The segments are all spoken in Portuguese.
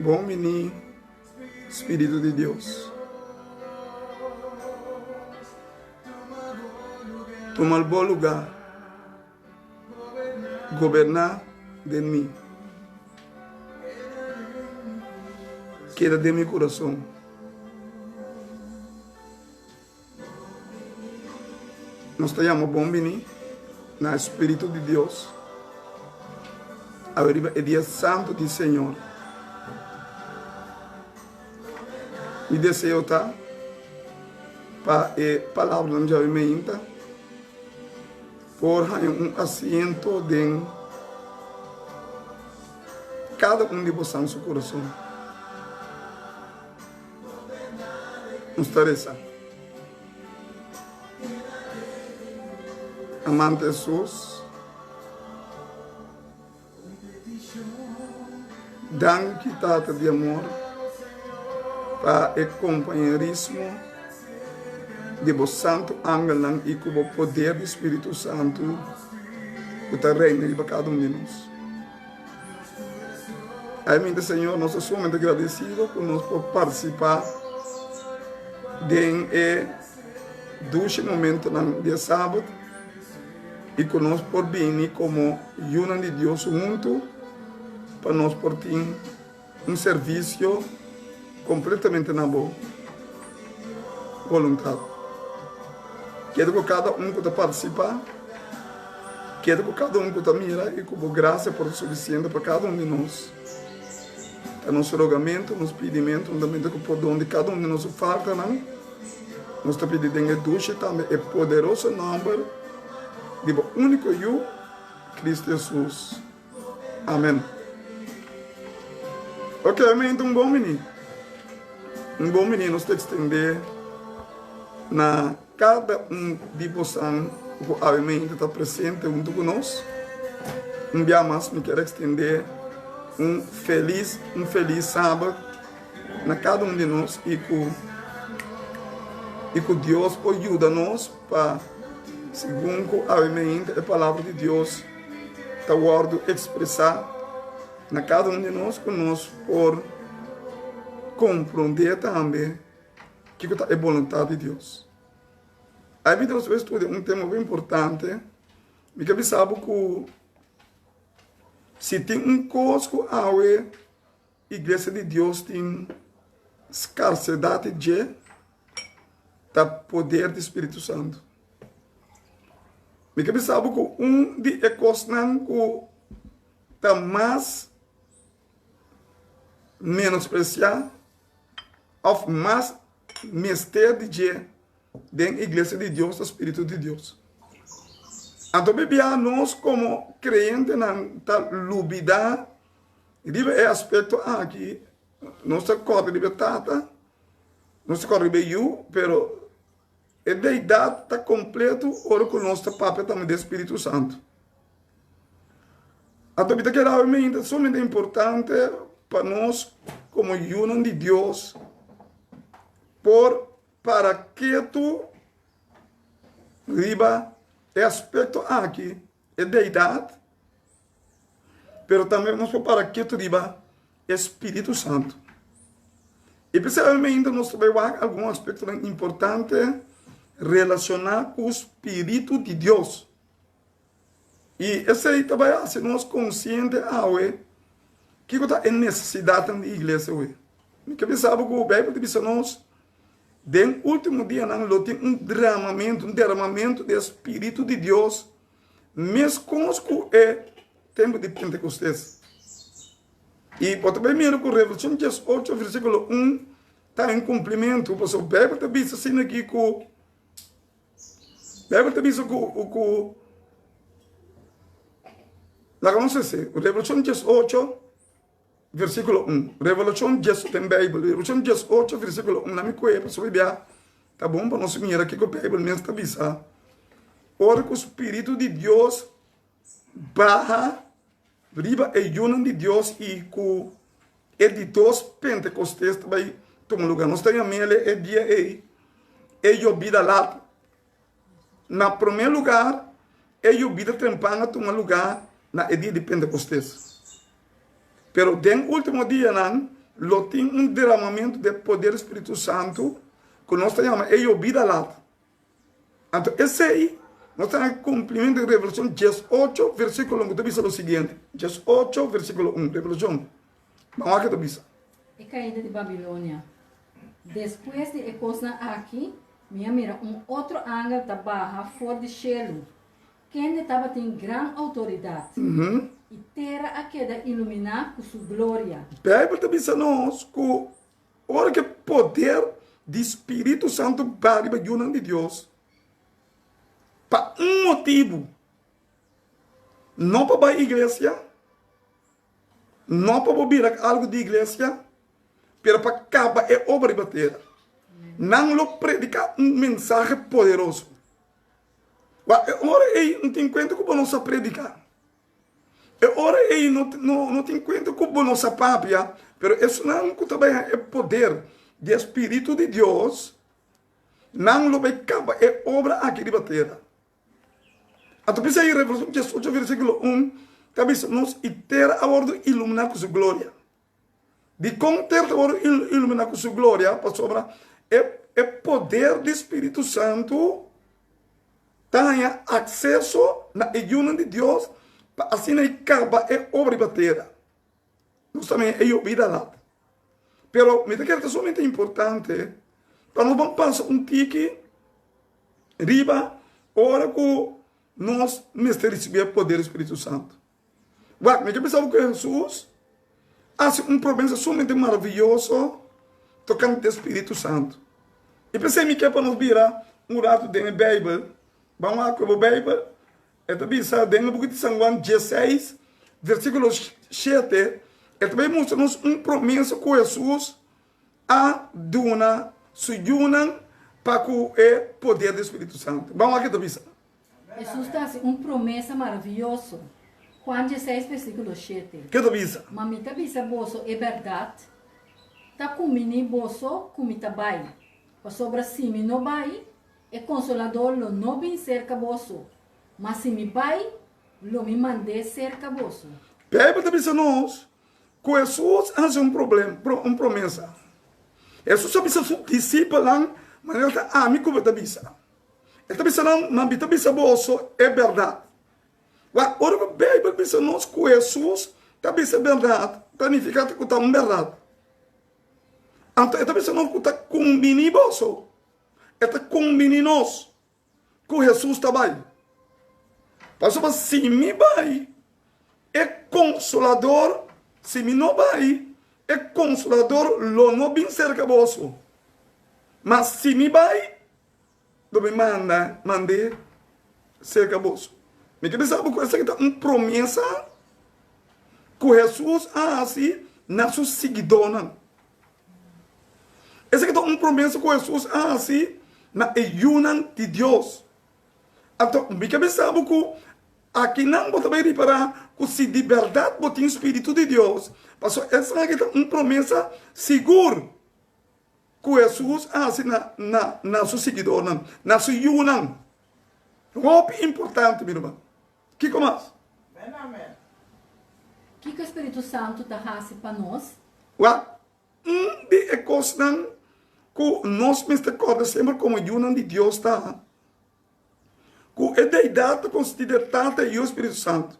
Bom menino, Espírito de Deus. Toma o bom lugar. Governar de mim. Queda de meu coração. Nós te chamamos bom menino, na Espírito de Deus. Agora é dia santo do Senhor. E desejo tá para a palavra não já me inta por assento de cada de vocês no seu coração. Nos interessa. Amante Jesus, dan kita de amor para o companheirismo de vos santo ángel e com o poder do Espírito Santo que reina de cada de nós. Amém, Senhor, nós somos muito agradecidos por nós por participar de doce momento no dia sábado e conosco por vir como una de Deus junto para nós por ter serviço completamente na boa vontade. Quero que cada que participar, quero que cada que mira e com graça por suficiente para cada de nós. É nosso rogamento, nosso pedimento, também que por onde cada de nós falta, não? Nós te pedimos em ducha também é poderoso nome de único eu, Cristo Jesus. Amém. Ok, amém. Então, bom menino. Um bom menino nos estender na cada de vocês que obviamente está presente junto conosco. Um dia mais me quero estender um feliz sábado na cada de nós e que Deus ajuda-nos para, segundo obviamente a palavra de Deus está guardo expressar na cada de nós conosco por compreender também que é a vontade de Deus. A vida nós vamos estudar tema bem importante, porque sabe que se tem coisa que a igreja de Deus tem escassidade de poder do Espírito Santo. Porque sabe que de coisas que está mais menospreciado ou mais mistério da igreja de Deus, do Espírito de Deus. Então, nós como crentes na lubida, é aspecto aqui, nós corre libertata, nós corre eu, pero a deidade está completo, ora com o nosso papel também do Espírito Santo. Então, que realmente é somente importante para nós, como união de Deus, para que tu riba é aspecto aqui, é deidade, pero também nós para que tu riba Espírito Santo. E principalmente nós vamos ver algum aspecto importante relacionado com o Espírito de Deus. E esse aí também se nós conscientes que é necessidade da igreja hoje. Porque sabe que o Bíblia diz nós no último dia não tem derramamento do Espírito de Deus, mesmo conosco é tempo de Pentecostes. E pode ver mesmo que Revelação 18, versículo 1, está em cumprimento, porque o Bíblia diz assim aqui que o Bíblia diz que o Revelação 18, versículo 1. Revelação 18 tem Bíblia. Revelação 18, versículo 1. Na minha coisa, pessoal, tá bom para nós mirar aqui que o Bíblia mesmo está avisando. Ora que o Espírito de Deus barra, riba e união de Deus e que editores pentecostes também tomam lugar. Nós temos ele dia aí. E vida lá. Na primeiro lugar, e vida trempana toma lugar na dia de Pentecostes. Pero den último dia, lo tem derramamento de poder Espírito Santo, que nós chamamos de vida lá. Então, esse aí, nós estamos cumprimento de Revelação 18, versículo 1, que diz o seguinte, 18, versículo 1, Revelação. Vamos lá que diz. E caída de Babilônia. Depois de encostar aqui, mira outro ángel da barra fora de cielo, que estava tem grande autoridade, e terra a queda iluminar com sua glória. A Bíblia diz a nós que hora que poder do Espírito Santo para a de Deus, para motivo, não para a igreja, não para ouvir algo de igreja, mas para acabar a obra de terra. Não lo predicar mensagem poderoso. Ora aí não tem conta que você predicar. Ora aí não tem conta que você papia, mas isso não também é poder do Espírito de Deus. Não lo vai acabar a obra aqui de terra. Então, pensa aí, Revelação 18, versículo 1, talvez nos terra a bordo iluminar com sua glória. De como terra a bordo iluminar com sua glória, para sobra, é poder do Espírito Santo tenha acesso na ajuda de Deus para assim acabar a obra de terra. Nós também é ouvida lá. Pero, me que é somente importante, para nós vamos passar tique, riba, hora que nós recebemos o poder do Espírito Santo. Mas eu pensava que Jesus faz promessa somente maravilhosa tocando o Espírito Santo. E pensei que é para nós virar rato da Bíblia. Vamos lá com a Bíblia. É também dentro do book de São João 16, versículo 7. É também mostra-nos promessa que Jesus a dona sujuna para o poder do Espírito Santo. Vamos lá que também. Jesus está promessa maravilhosa. Juan 16, versículo 7. Que também. Mamita bisa boso é verdade. Tá comini boso comita bai. O sobra simi no bai, e consolador lo no bin cerca boso. Mas se mi bai, lo me mandei cerca boso. Bíblia também diz nós que Jesus faz promessa. Jesus sabe se seu discípulo lá, mas ele está amigo da bisa. Ele está pensando, mas ele bisa boso é verdade. Agora, a Bíblia diz nós que Jesus está bisa verdade, significa que está verdade. Então, ele está pensando que está combinando boso. Ele está combinando nós que Jesus está bem. Mas se me vai, é consolador. Se me não vai, é consolador, lo não bem cerca vosso. Mas se me vai, do me mande cerca vosso. Me que pensar que essa é uma promessa que Jesus assim na sua seguidora. Essa é uma promessa que Jesus assim na ajuda de Deus. Então, me que pensar que aqui não vou também reparar que se de verdade botar o Espírito de Deus, mas essa é uma promessa segura que Jesus assim na sua seguidora, na sua ajuda. Muito importante, meu irmão. O que mais? O que o Espírito Santo está fazendo para nós? De coisas que nós me recordamos sempre como ajuda de Deus está. Que a deidade considera tanta e o Espírito Santo.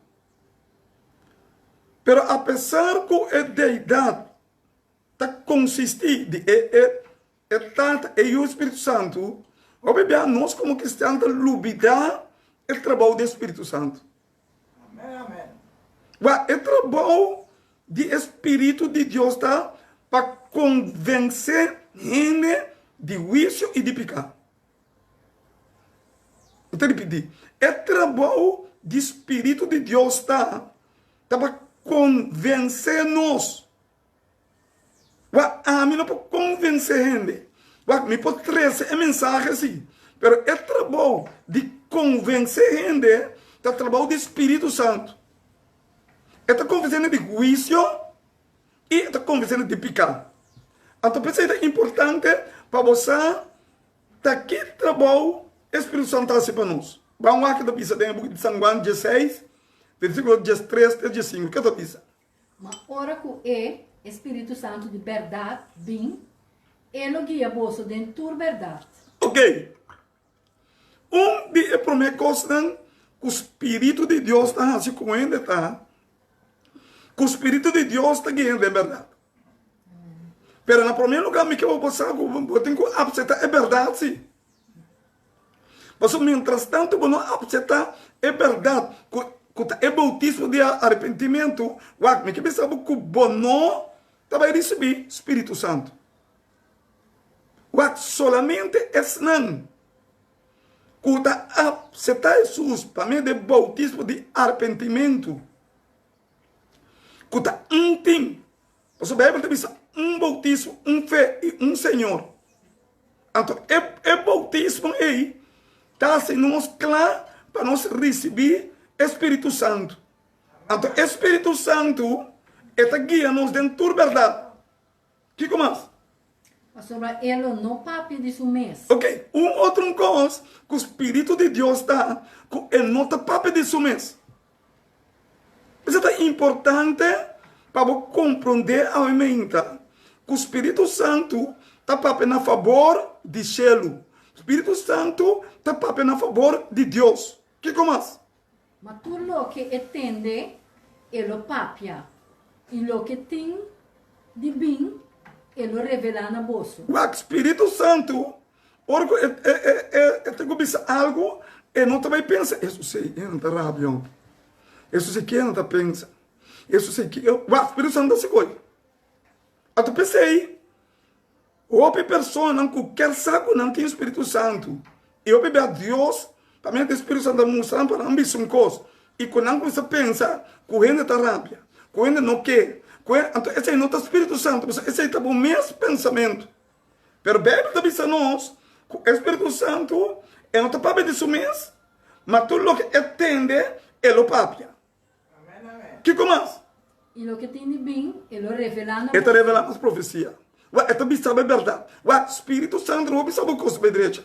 Pero apesar que a deidade está consiste de tanta e o Espírito Santo, nós como cristãos lubidar o trabalho do Espírito Santo. Amém. O trabalho do Espírito de Deus está para convencer gente de juízo e de pecado. Eu tenho que repetir. O trabalho do Espírito de Deus está para convencer-nos. A mim não pode convencer gente. Me pode trazer a mensagem assim. Mas o trabalho de convencer gente é o trabalho do Espírito Santo. Está convencendo de juízo e está convencendo de pecado. Então, é importante para você estar aqui trabalho o Espírito Santo está para nós. Vamos lá que está pensando no de São João 16, versículo 13 e 15. O que está pensando? Mas ora que Espírito Santo de verdade, bem, ele guia você dentro da verdade. Ok. Dia primeira coisa, que o Espírito de Deus está assim como ainda está. Que o Espírito de Deus está guiando a verdade. Pero na primeiro lugar, me que eu vou passar, eu tenho que aceitar a verdade, sim. Mas, mientras tanto, eu não aceitar a verdade, que é bautismo de arrependimento, me que pensava que o não vai receber Espírito Santo. Solamente é não. Que aceitar Jesus, para mim, é bautismo de arrependimento. Que tem. Mas a Bíblia diz bautismo, fé e Senhor. Então, é bautismo aí, está sendo nos claro para nós receber Espírito Santo. Então, Espírito Santo está guiando-nos dentro da verdade. Que mais? Pastor, ele não papi de seu mês. Ok, outra coisa que o Espírito de Deus dá, que ele não está papi de seu mês. Isso é importante para compreender a mente que o Espírito Santo está papi na favor de cielo. O Espírito Santo está papi na favor de Deus. Que mais? Mas tudo o que entende, ele papia. E o que tem de bem, ele revela na bolsa. O Espírito Santo, porque tem que algo, e não também pensa, isso sei, eu não está rabioso. Isso sei que eu não está pensando. Isso sei que o Espírito Santo se coi. Eu pensei, outra pessoa não quer saber não tem Espírito Santo. E eu bebo a Deus, para mim o Espírito Santo mostrando para não ver coisa. E quando não você pensa, que o gente está rápido, que o gente não quer. Então, esse aí não está Espírito Santo, esse aí está o mesmo pensamento. Mas a Bíblia está dizendo nós, que o Espírito Santo, ele não está para disso mesmo, mas tudo o que entende, ele o papia. Que mais? E o que tem de bem, ele revela na bolsa. Ele está revelando as profecias. Ele está sabendo a verdade. O Espírito Santo não sabe o que é a direita.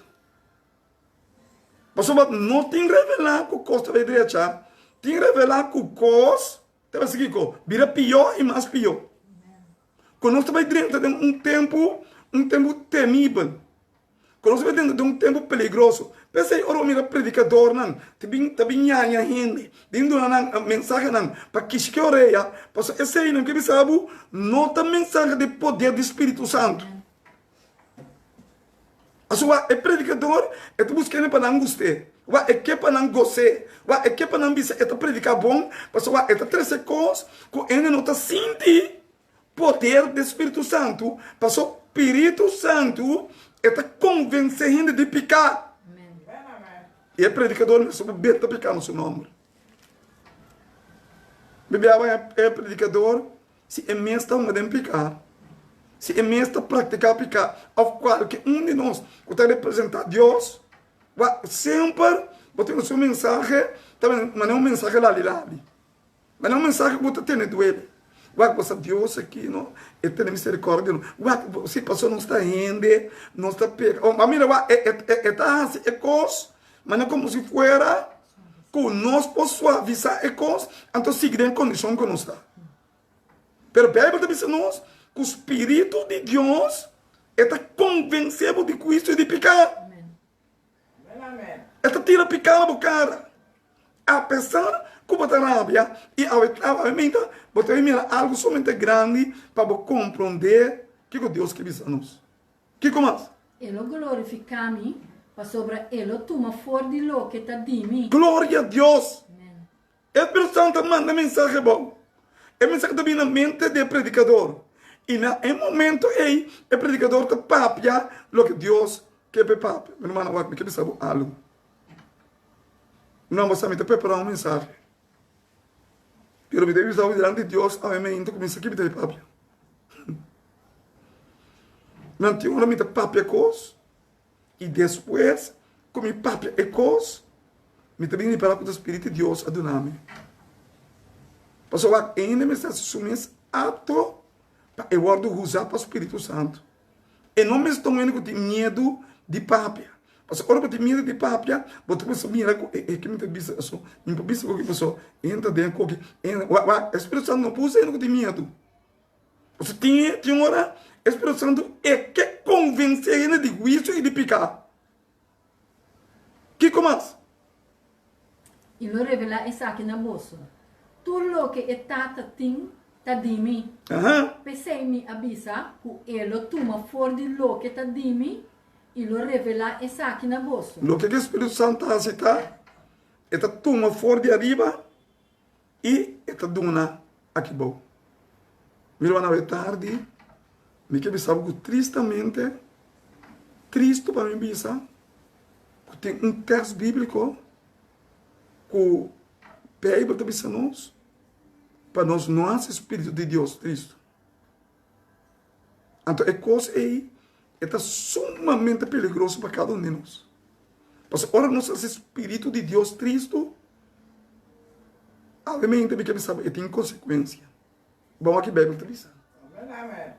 Mas não tem revelar o que é a direita. Tem revelar que o coisa vira pior e mais pior. Quando nós estamos dentro de um tempo temível. Quando nós estamos dentro de um tempo perigoso. Pensei, ora, mira, predicador, não. Também nhanha gente. Dentro da mensagem, não. Para que se oreia. Porque esse aí, não que sabe, não tem mensagem de poder do Espírito Santo. A sua predicador, é buscando para não gostar. É que para não gostar. É que para não dizer, é predicar bom. Porque é três coisas que ele não está sentindo poder do Espírito Santo. Porque o Espírito Santo está convencendo de picar. E o predicador não sabe bem picar no seu nome. Bebê é predicador, se é mesmo está uma de picar. Se é mesmo está praticar picar. Ao qual que de nós, que está representando Deus, sempre botando sua mensagem, também, mas não é uma mensagem lali. Mas não é uma mensagem que você tem de ele. Você Deus aqui, não? Ele tem misericórdia. Se a pessoa não está indo, não está pegando. Mas mira, é coisa, mas não é como se fosse que nós possamos suavizar a coisa, então seguir em condição que não está. Pero a Bíblia diz a nós que o Espírito de Deus está convencido de Cristo e de pecar. Está tirando picar na boca. Apesar que você rabia e obviamente você mira algo somente grande para compreender o que Deus quer dizer a nós. Que mais? Ele glorifica-me, para sobre ele toma fora de lo que está de mim. Glória a Deus. O Espírito Santo manda mensagem bom. É mensagem que vem na mente do predicador. E no momento aí, o predicador está papia o que Deus quer papia. Meu irmão, eu quero saber algo. Não, você me está preparando uma mensagem. Pero me deve estar diante de Deus, obviamente, começa aqui a me papia. Não tem uma me papia coisa. E depois, como papia é coisa, me também me para com o Espírito de Deus a donar-me. Pessoal, ainda me está assumindo apto para eu usar para o Espírito Santo. E não me estou vendo que tem medo de papia. Porque quando eu tenho medo de papia, você pensa, mira, que me tem isso, me pensa que pessoa entra dentro, o Espírito Santo não pôs ainda que tem medo. Você tinha hora, o Espírito Santo é que convence ele de juízo e de pecado. Que mais? E lo revela essa aqui na bolsa. Tudo lo que é tata tem, tá dimi. Pensei me avisa que ele toma fora de lo que tá dimi e lo revela essa aqui na bolsa. Lo que o Espírito Santo faz, é toma fora de arriba e é dona aqui bom. Mira na tarde, me que sabe que tristemente, triste para mim bisa, que tem texto bíblico que o Bíblia está bisa nós, para nós não há Espírito de Deus triste. Então, é coisa aí, é sumamente perigoso para cada um de nós. Porque ora nós esse Espírito de Deus triste, obviamente, me que sabe, tem consequência. Vamos aqui, Bíblia está bisa. Amen, amen.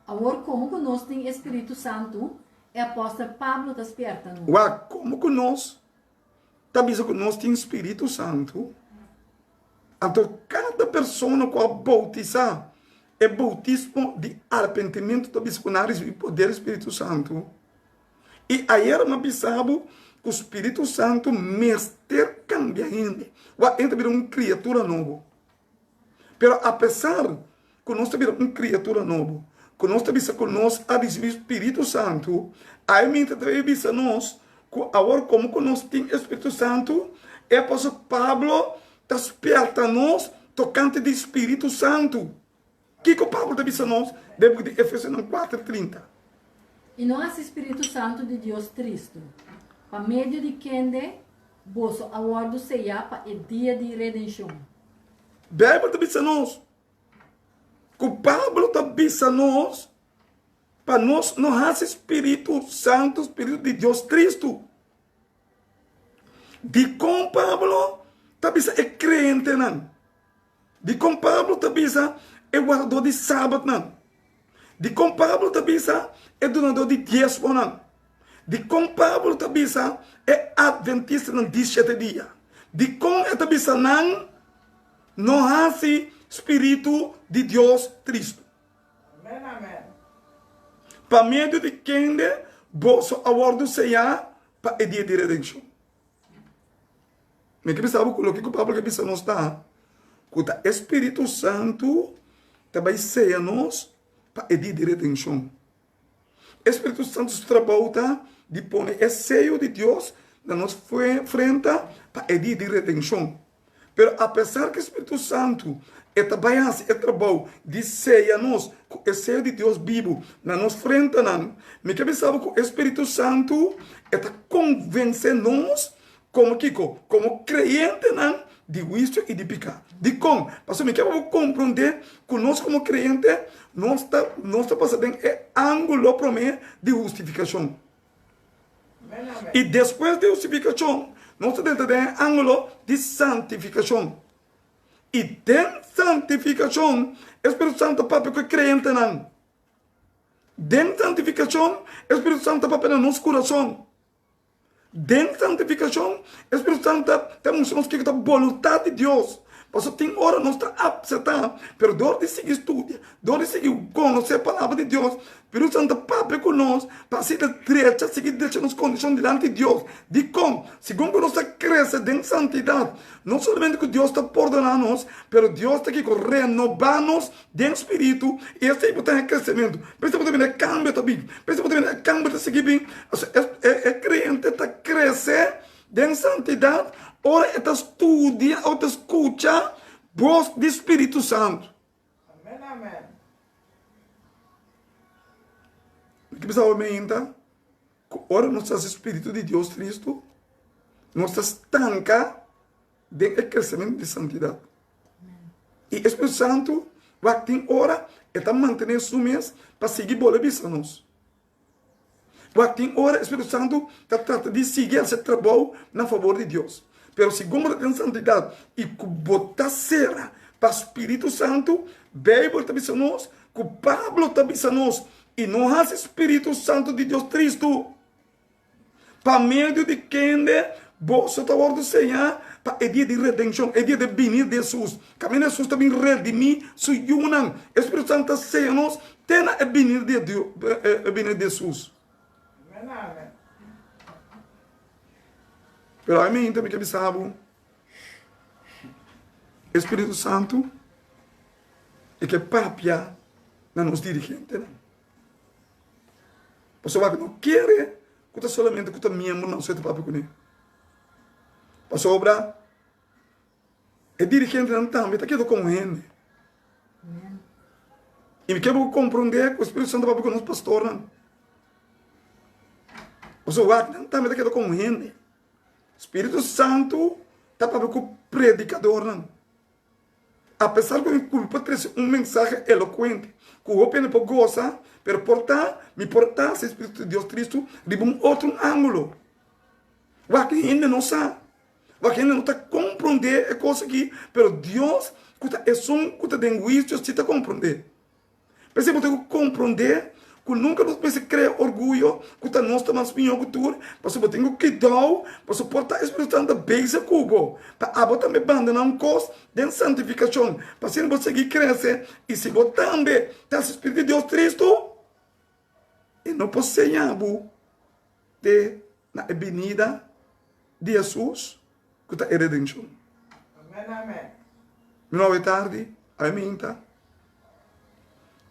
Agora, como que nós temos Espírito Santo, é apóstolo Pablo está despertando. Como que nós, talvez que nós temos Espírito Santo, então cada pessoa que bautiza é bautismo de arrependimento, talvez com o poder do Espírito Santo. E aí era uma pensava que o Espírito Santo mestre cambia ainda. Ainda vira uma criatura nova. Pero apesar que nós temos uma criatura nova, que nós temos que nós a receber o Espírito Santo, aí me também visa nós que agora como que nós temos o Espírito Santo, é por isso Pablo desperta nós tocante do Espírito Santo. O que o Pablo está visa nós? Deve de Efésios 4:30. E não há Espírito Santo de Deus Cristo, para meio de quem vosso aguardo seja para o dia de redenção. Bíblia está visa nós. Que o Pablo está visa nós, para nós não há Espírito Santo, Espírito de Deus Cristo. De com Pablo, está visa é crente, não. De com Pablo, está visa é guardador de sábado, não. De com Pablo, está visa é donador de diezmo, não. De com Pablo, está visa é adventista no 17 dias. De com está visa não há Espírito de Deus Cristo. Amen, amen. Para meio de quem vosso aguardo seja para o dia de redenção. Mas que pensava que o Pablo que pensa nós está, que o Espírito Santo também seja nós para o dia de redenção. O Espírito Santo trabalha de pôr o seio de Deus na nossa frente para o dia de redenção. Pero apesar que o Espírito Santo trabalha de ceia nós, o seio de Deus vivo na nossa frente, me que pensava que o Espírito Santo convence nós como crente de juízo e de pecado. De como? Pastor, me quero compreender que nós como crente, nós está passando em ângulo para mim de justificação. Amen, amen. E depois de justificação, nós estamos em ângulo de santificação. E de santificação, o Espírito Santo papai que crente não. De santificação, o Espírito Santo papai no nosso coração. De santificação, o Espírito Santo temos que a vontade de Deus. Porque tem hora nós está aceitar, pero dor de seguir estudo, dor de seguir conhecer a palavra de Deus, o Espírito Santo papai conosco, para seguir direita, seguir deixando as condições diante de Deus. De como? Segundo nós cresce em santidade, não somente que Deus está perdonando nós, pero Deus está aqui renovar-nos de espírito, e esse aí tem crescimento. Pensa que também cambia também, pensa que também cambia de seguir bem, é crente está crescendo em santidade, ora está estudia, ou está escuta voz do Espírito Santo. Amen, amen. Que precisa aumentar, ora nosso Espírito de Deus Cristo, nós estanca de crescimento de santidade. E o Espírito Santo vai ter hora, está mantendo sumes para seguir bola bisa nós. Vai ter hora, o Espírito Santo está tratando de seguir esse trabalho na favor de Deus. Pero segundo a santidade e que botar será para o Espírito Santo, Bíblia está bisa nós, que Pablo está bisa nós, e não há Espírito Santo de Deus Cristo. Para meio de quem você está orando Senhor, é dia de redenção, é dia de venir de Jesus. Caminho de Jesus também redimir, se unam. Espírito Santo seja nós, tenha é venir de Deus, é venir de Jesus. Amen, amen. Pero a mim também que sabe, Espírito Santo é que papia na nos dirigente. Pessoa que não quer, que está solamente que está membro, não sei se papo com ele. Passou obra, é dirigente não também, está aqui com ele. E me quero compreender que o Espírito Santo papo com os pastores. Pessoa que não também está aqui com ele. Espírito Santo está papo com o predicador. Não. Apesar que eu pode trazer mensagem eloquente, que o homem pode gostar, pero me portar, se o Espírito de Deus Cristo, de um outro ângulo. O que ainda não sabe. O que ainda não está compreendendo a coisa aqui, pero Deus, que é só que está dando isso, se está compreendendo. Pensei que eu tenho que compreender, que nunca nos pense criar orgulho, que está nós estamos em cultura, mas eu tenho que dar, para suportar o Espírito Santo beijo cubo, para abotar me abandonar um costo de santificação, para se você seguir crescer, e se você também está o Espírito de Deus Cristo, e não pode ser de na venida de Jesus, que está em redenção. Amen, amen. Boa tarde, amém, tá?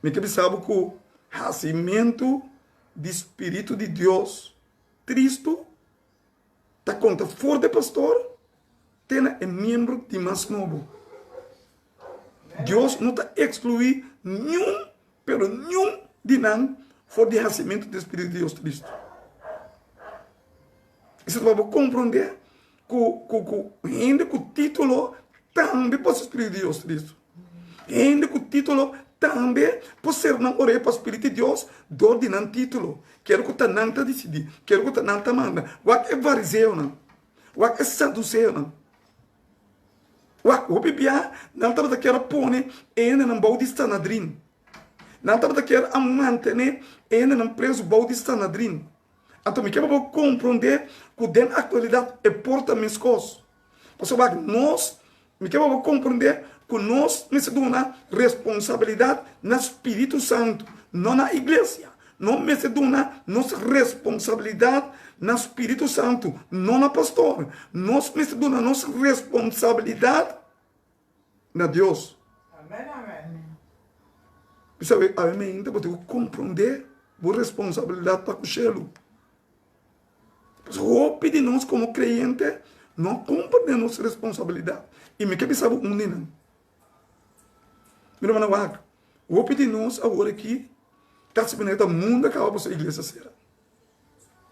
Me que sabe que o nascimento do Espírito de Deus Cristo está conta fora de pastor, tem membro de mais novo. Deus não está excluir nenhum, pero nenhum de não fora de nascimento do Espírito de Deus Cristo. Isso vai compreender ainda que o título também pode ser Espírito de Deus Cristo. Ainda que o título também pode ser não orei para o Espírito de Deus, dor de não título. Quero que o não está decidir, quero que o não está manda. O que é fariseu, não? O que é saduceu, não? O bibia não estava daquela pone, ainda não balde Sanadrim. Não estava daquela amante, ainda não preso balde Sanadrim. Então, me quero compreender que dentro da atualidade é porta minhas coisas. Pessoal, nós, me quero compreender que nós temos uma responsabilidade no Espírito Santo, não na igreja. Nós temos uma nossa responsabilidade no Espírito Santo, não na pastor. Nós temos uma nossa responsabilidade na Deus. Amen, amen. Sabe, a mim ainda vou ter que compreender a responsabilidade para o cielo. Roupa de nós como crente, não compreendemos nossa responsabilidade. E me quer saber um não. Meu irmão, roupa de nós agora aqui, está se vendo o mundo acaba para a igreja ser.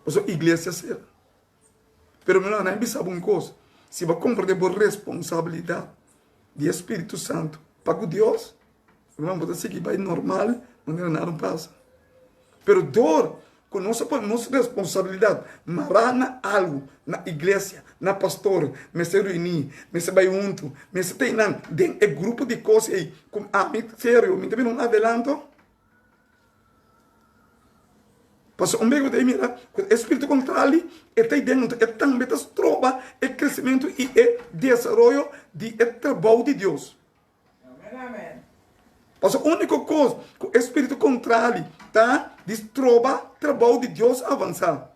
Para a igreja ser. Pero meu irmão, não sabe uma coisa. Se vai compreender a responsabilidade do Espírito Santo para com Deus, meu irmão, pode seguir vai normal, não nada passa. Pero dor, com nossa responsabilidade, mas na algo, na igreja, na pastor, me se reunir, me se vai junto, me se tem um grupo de coisas aí, como sério, me também não adelanto. Porque um beijo de mira, o espírito contrário está dentro, é também trova é crescimento e é desenvolvimento de trabalho de Deus. Amen, amen. Porque a única coisa que o espírito contrário está destrova o trabalho de Deus avançar.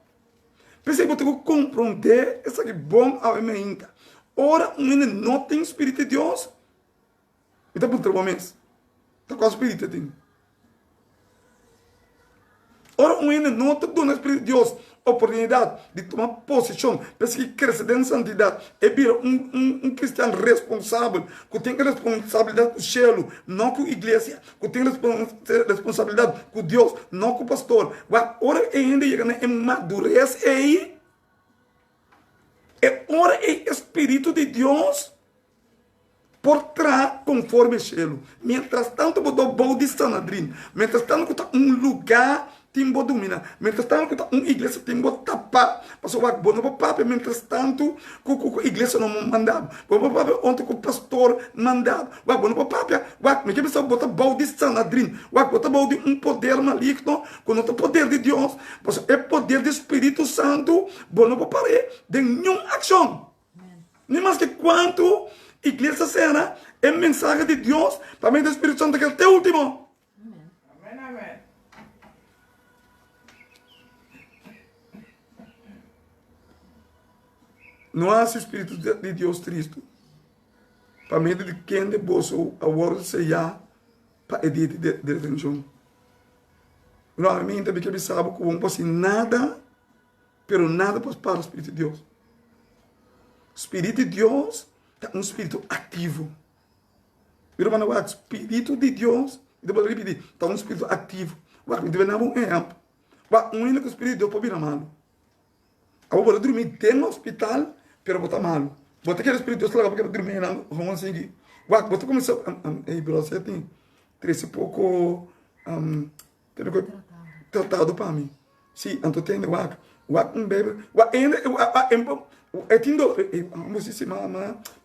Pensei que eu tenho que compreender isso aqui bom a minha. Ora, um menino não tem espírito de Deus. Então, por trabalho mesmo. Está com o espírito de Ora, um menino não está dando o espírito de Deus oportunidade de tomar posição, para que cresça dentro da santidade. É vir um cristão responsável, que tem responsabilidade com o cielo, não com a igreja, que tem responsabilidade com Deus, não com o pastor. Ora, ainda chega em madurez aí, é ora é Espírito de Deus por trás conforme o cielo. Mientras tanto, eu dou bom de Sanadrim. Mientras tanto, está um lugar timbo domina. Mientras tanto, uma igreja timbo tapar. Passou o bom no papo. Mientras tanto, a igreja não mandava. O papo ontem o pastor mandava. O bom no papo. Me quer pensar botar bom de Sanadrim. Botar bom de poder maligno, com o poder de Deus. É poder do Espírito Santo. Bom no papo de nenhuma ação. Nem mais que quanto igreja será, é mensagem de Deus, para mim do Espírito Santo que é até o último. Amén, amén. Não há esse Espírito de Deus triste. Para mim, de quem de bolso, a hora se já, para edite de detenção. Não, a mim também que eu sabe que não posso nada, pero nada pode para o Espírito de Deus. O Espírito de Deus é um Espírito ativo. Viram, mano, o Espírito de Deus, depois eu repetir, está um Espírito ativo. O Espírito de Deus é um exemplo. O único Espírito de Deus pode vir a malo. Eu vou dormir dentro do hospital, pero botar malo. Botar aquele Espírito de Deus lá, porque eu dormir não, vamos seguir. Botar começou, ei, bro, você tem 13 pouco, tratado para mim. Sim, então tem um bebê, ainda, eu tenho, vamos dizer,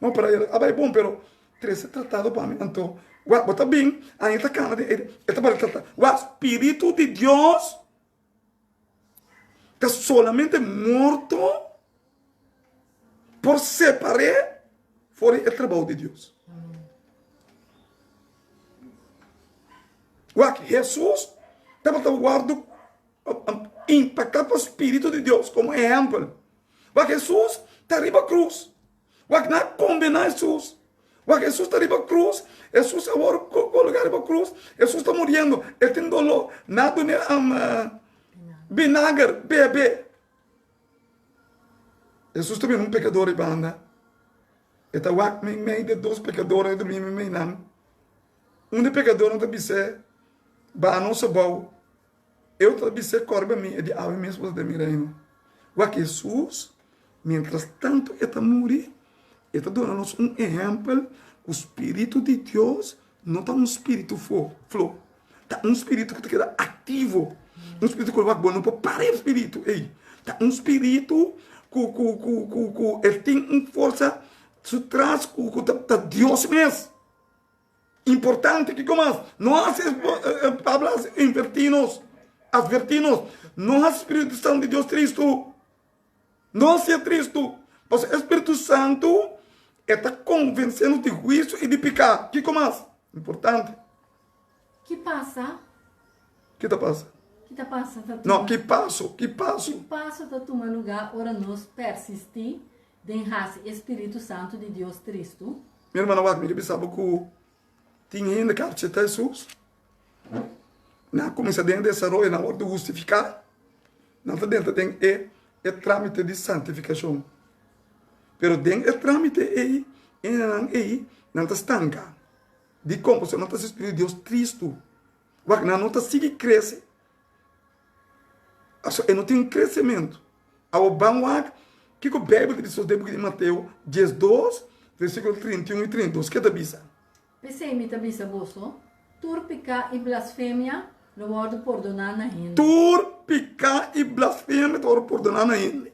mas para ele, é bom, pero 13 tratado para mim, então, botar bem, ainda cana, está para tratar. O Espírito de Deus está solamente morto por separar fora o trabalho de Deus. Jesus estava guardando, impactado pelo Espírito de Deus como exemplo. Jesus está arriba da cruz. Não combinar Jesus. Jesus está arriba da cruz. Jesus agora colocar arriba da cruz. Jesus está morrendo. Ele tem dolor. Nada vinagre, bebê. Jesus também é um pecador e banda. Ele está em meio de dois pecadores do mesmo meio. Um de pecador não está bem. Ba não se bom. Eu estou bem corba mim. De ave mesmo de mim reino. Jesus, mientras tanto, ele está morrendo. Ele está dando-nos um exemplo. O Espírito de Deus não está um espírito flow. Está um espírito que está ativo. Um espírito que não pode parar o espírito. Está um espírito que ele tem uma força por trás da Deus mesmo. Importante que como não há palavras invertidas, não há Espírito Santo de Deus Cristo. Não seja triste. Pois o Espírito Santo está convencendo de juízo e de pecado. Que como importante. Que passa? Que te passa? Que te passa? Não, que passo? Que passa da tua lugar, ora nós persistir em raça Espírito Santo de Deus Cristo. Minha irmã, eu pensava que tinha ainda que aceitar Jesus. Não começa a desenvolver na hora de justificar. Não está dentro tem é trâmite de santificação. Pero dentro é trâmite não está estanca. De como você não está se Espírito de Deus Cristo. Não está se cresce. Eu não tenho crescimento. Ao banco que a Bíblia diz de Mateus 12, versículo 31 e 32. Que é da bisa? Pensei me tabisa bolso. Turpica e blasfêmia, no word perdonar na gente. Turpica e blasfêmia, no word perdonar na gente.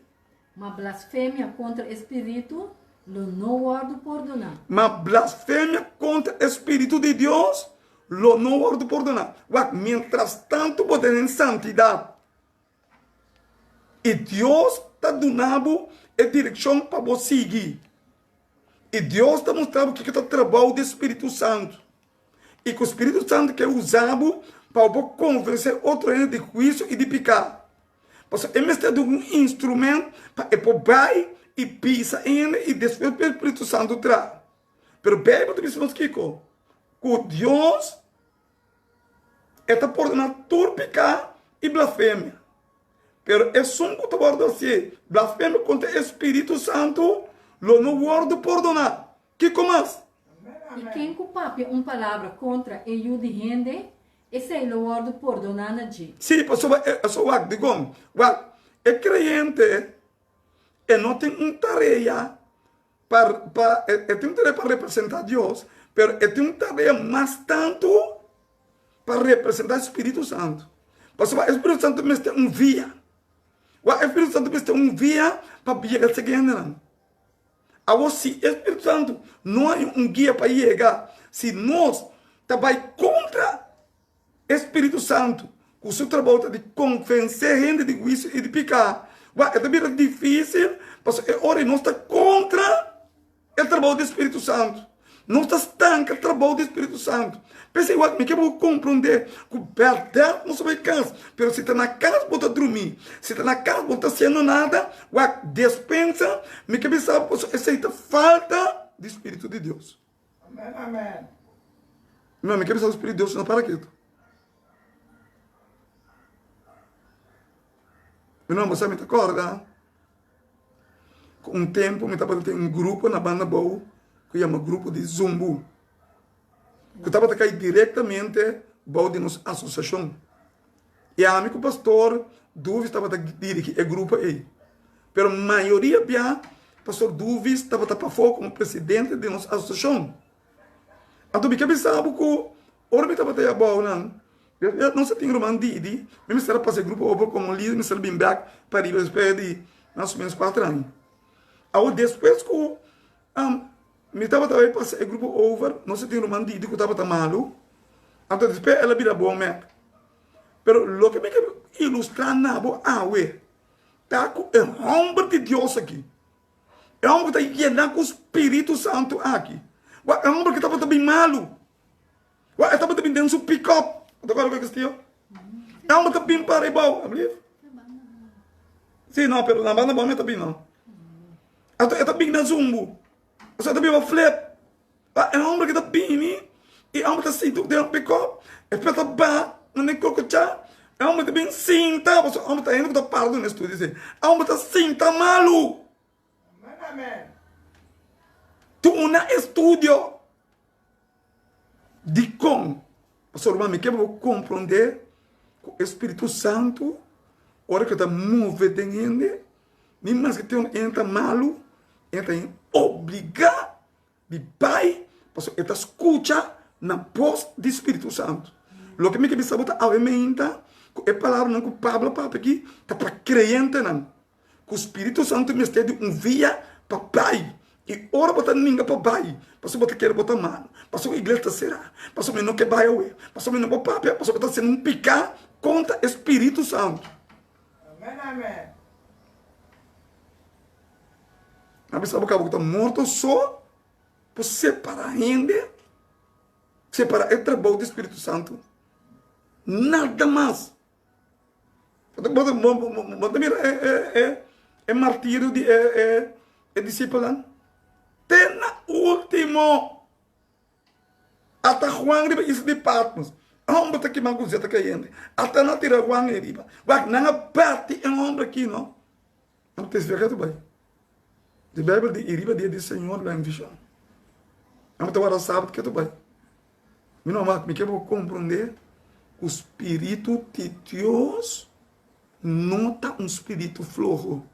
Uma blasfêmia contra o Espírito, no word perdonar. Uma blasfêmia contra o Espírito de Deus, no word perdonar. Mientras tanto, poder em santidade. E Deus está dando a direção para você seguir. E Deus está mostrando que está o trabalho do Espírito Santo. E que o Espírito Santo que é usado para convencer outro de juízo e de pecado. Porque ele está dando um instrumento para vai e pisa ainda e depois o Espírito Santo traz. Mas a Bíblia diz que Deus está ordenando todo pecado e blasfêmia. Pero é só um guarda assim, blasfêmia contra o Espírito Santo, não guarda perdonar. Que como? E quem culpa uma palavra contra o de gente, esse é o guarda perdonar na gente. Sim, é só digo, é crente, e não tem uma tarefa para representar Deus, pero tem uma tarefa mais tanto para representar o Espírito Santo. Porque o Espírito Santo me tem um via. O Espírito Santo me tem um via para chegar a seguir. Agora, se o Espírito Santo não é um guia para chegar, se nós trabalhamos contra o Espírito Santo, o seu trabalho de convencer a gente de juízo e de pecado, é também difícil, porque agora nós estamos contra é trabalho do Espírito Santo. Não está estanca o trabalho do Espírito Santo. Pensei, me que vou compreender que o verdade não sabe casa. Mas se está na casa, você dormir. Se está na casa, você está fazendo nada, a despensa, me que sabe, essa é falta do Espírito de Deus. Amen, amen. Meu, me que sabe o Espírito de Deus não para quieto. Não, você me acorda? Com um tempo, me estava tendo um grupo na banda boa, que chama grupo de Zumbu. Que estava a cair diretamente boa de nossa associação. E a amigo pastor Duvis estava a dirigir o grupo aí. Mas a maioria, pastor Duvis estava para fora como presidente de nossa associação. Então, me sabe que ora me estava a boa, não se tinha um Didi, me será para esse grupo over como líder, me será bem back para ir de mais ou menos 4 anos. Aí depois que me estava também para esse grupo over, não se tinha um Didi que estava malo, então depois ela vira bom map. Pero lo que me quer ilustrar na boa tá com o homem de Deus aqui. É um homem que está llenando com o Espírito Santo aqui. É um homem que estava também malo. Estava também dentro do pick-up. Agora o que é é um que bem para igual, sim, não, pero na banda bom também não. Está bem na zumbo. Você também vai flip. É um homem que está bem, e é um que está assim, dentro do pick-up. É para ba, não é cocochá. É um que está bem cinta. Você é um que está indo que está parado no estúdio. É um que está cinta malo. Amen, amen. Tu na estúdio de com. Pastor, me quer compreender que o Espírito Santo, hora que está movendo em ele, nem mais que tem um entra malo, entra em obrigar de pai, pastor, ele escuta na voz do Espírito Santo. Lo que me quer saber a emenda, que é palavra que Pablo para aqui, está para crente não. Que o Espírito Santo me está de via para pai. E ora botar ninguém para pai. Passou botar querer botar mano. Passou a igreja será. Passou me não que vai eu. Passou me não para papai. Passou botar sendo um picar contra o Espírito Santo. Amen, amen. A pessoa que está morto só por separar ainda. Separar o trabalho do Espírito Santo. Nada mais. É martírio de discípulo. Até na último, até Juan riba isso de Patmos. Homem está aqui manco zeta caindo. Até não tira Juan riba. Vai não parte um homem aqui não. Não tem certeza bem. A Bíblia de riba dia do Senhor lá em visão. Não está agora sábado que tu vai. Me não me quer compreender o Espírito de Deus não está um espírito flojo.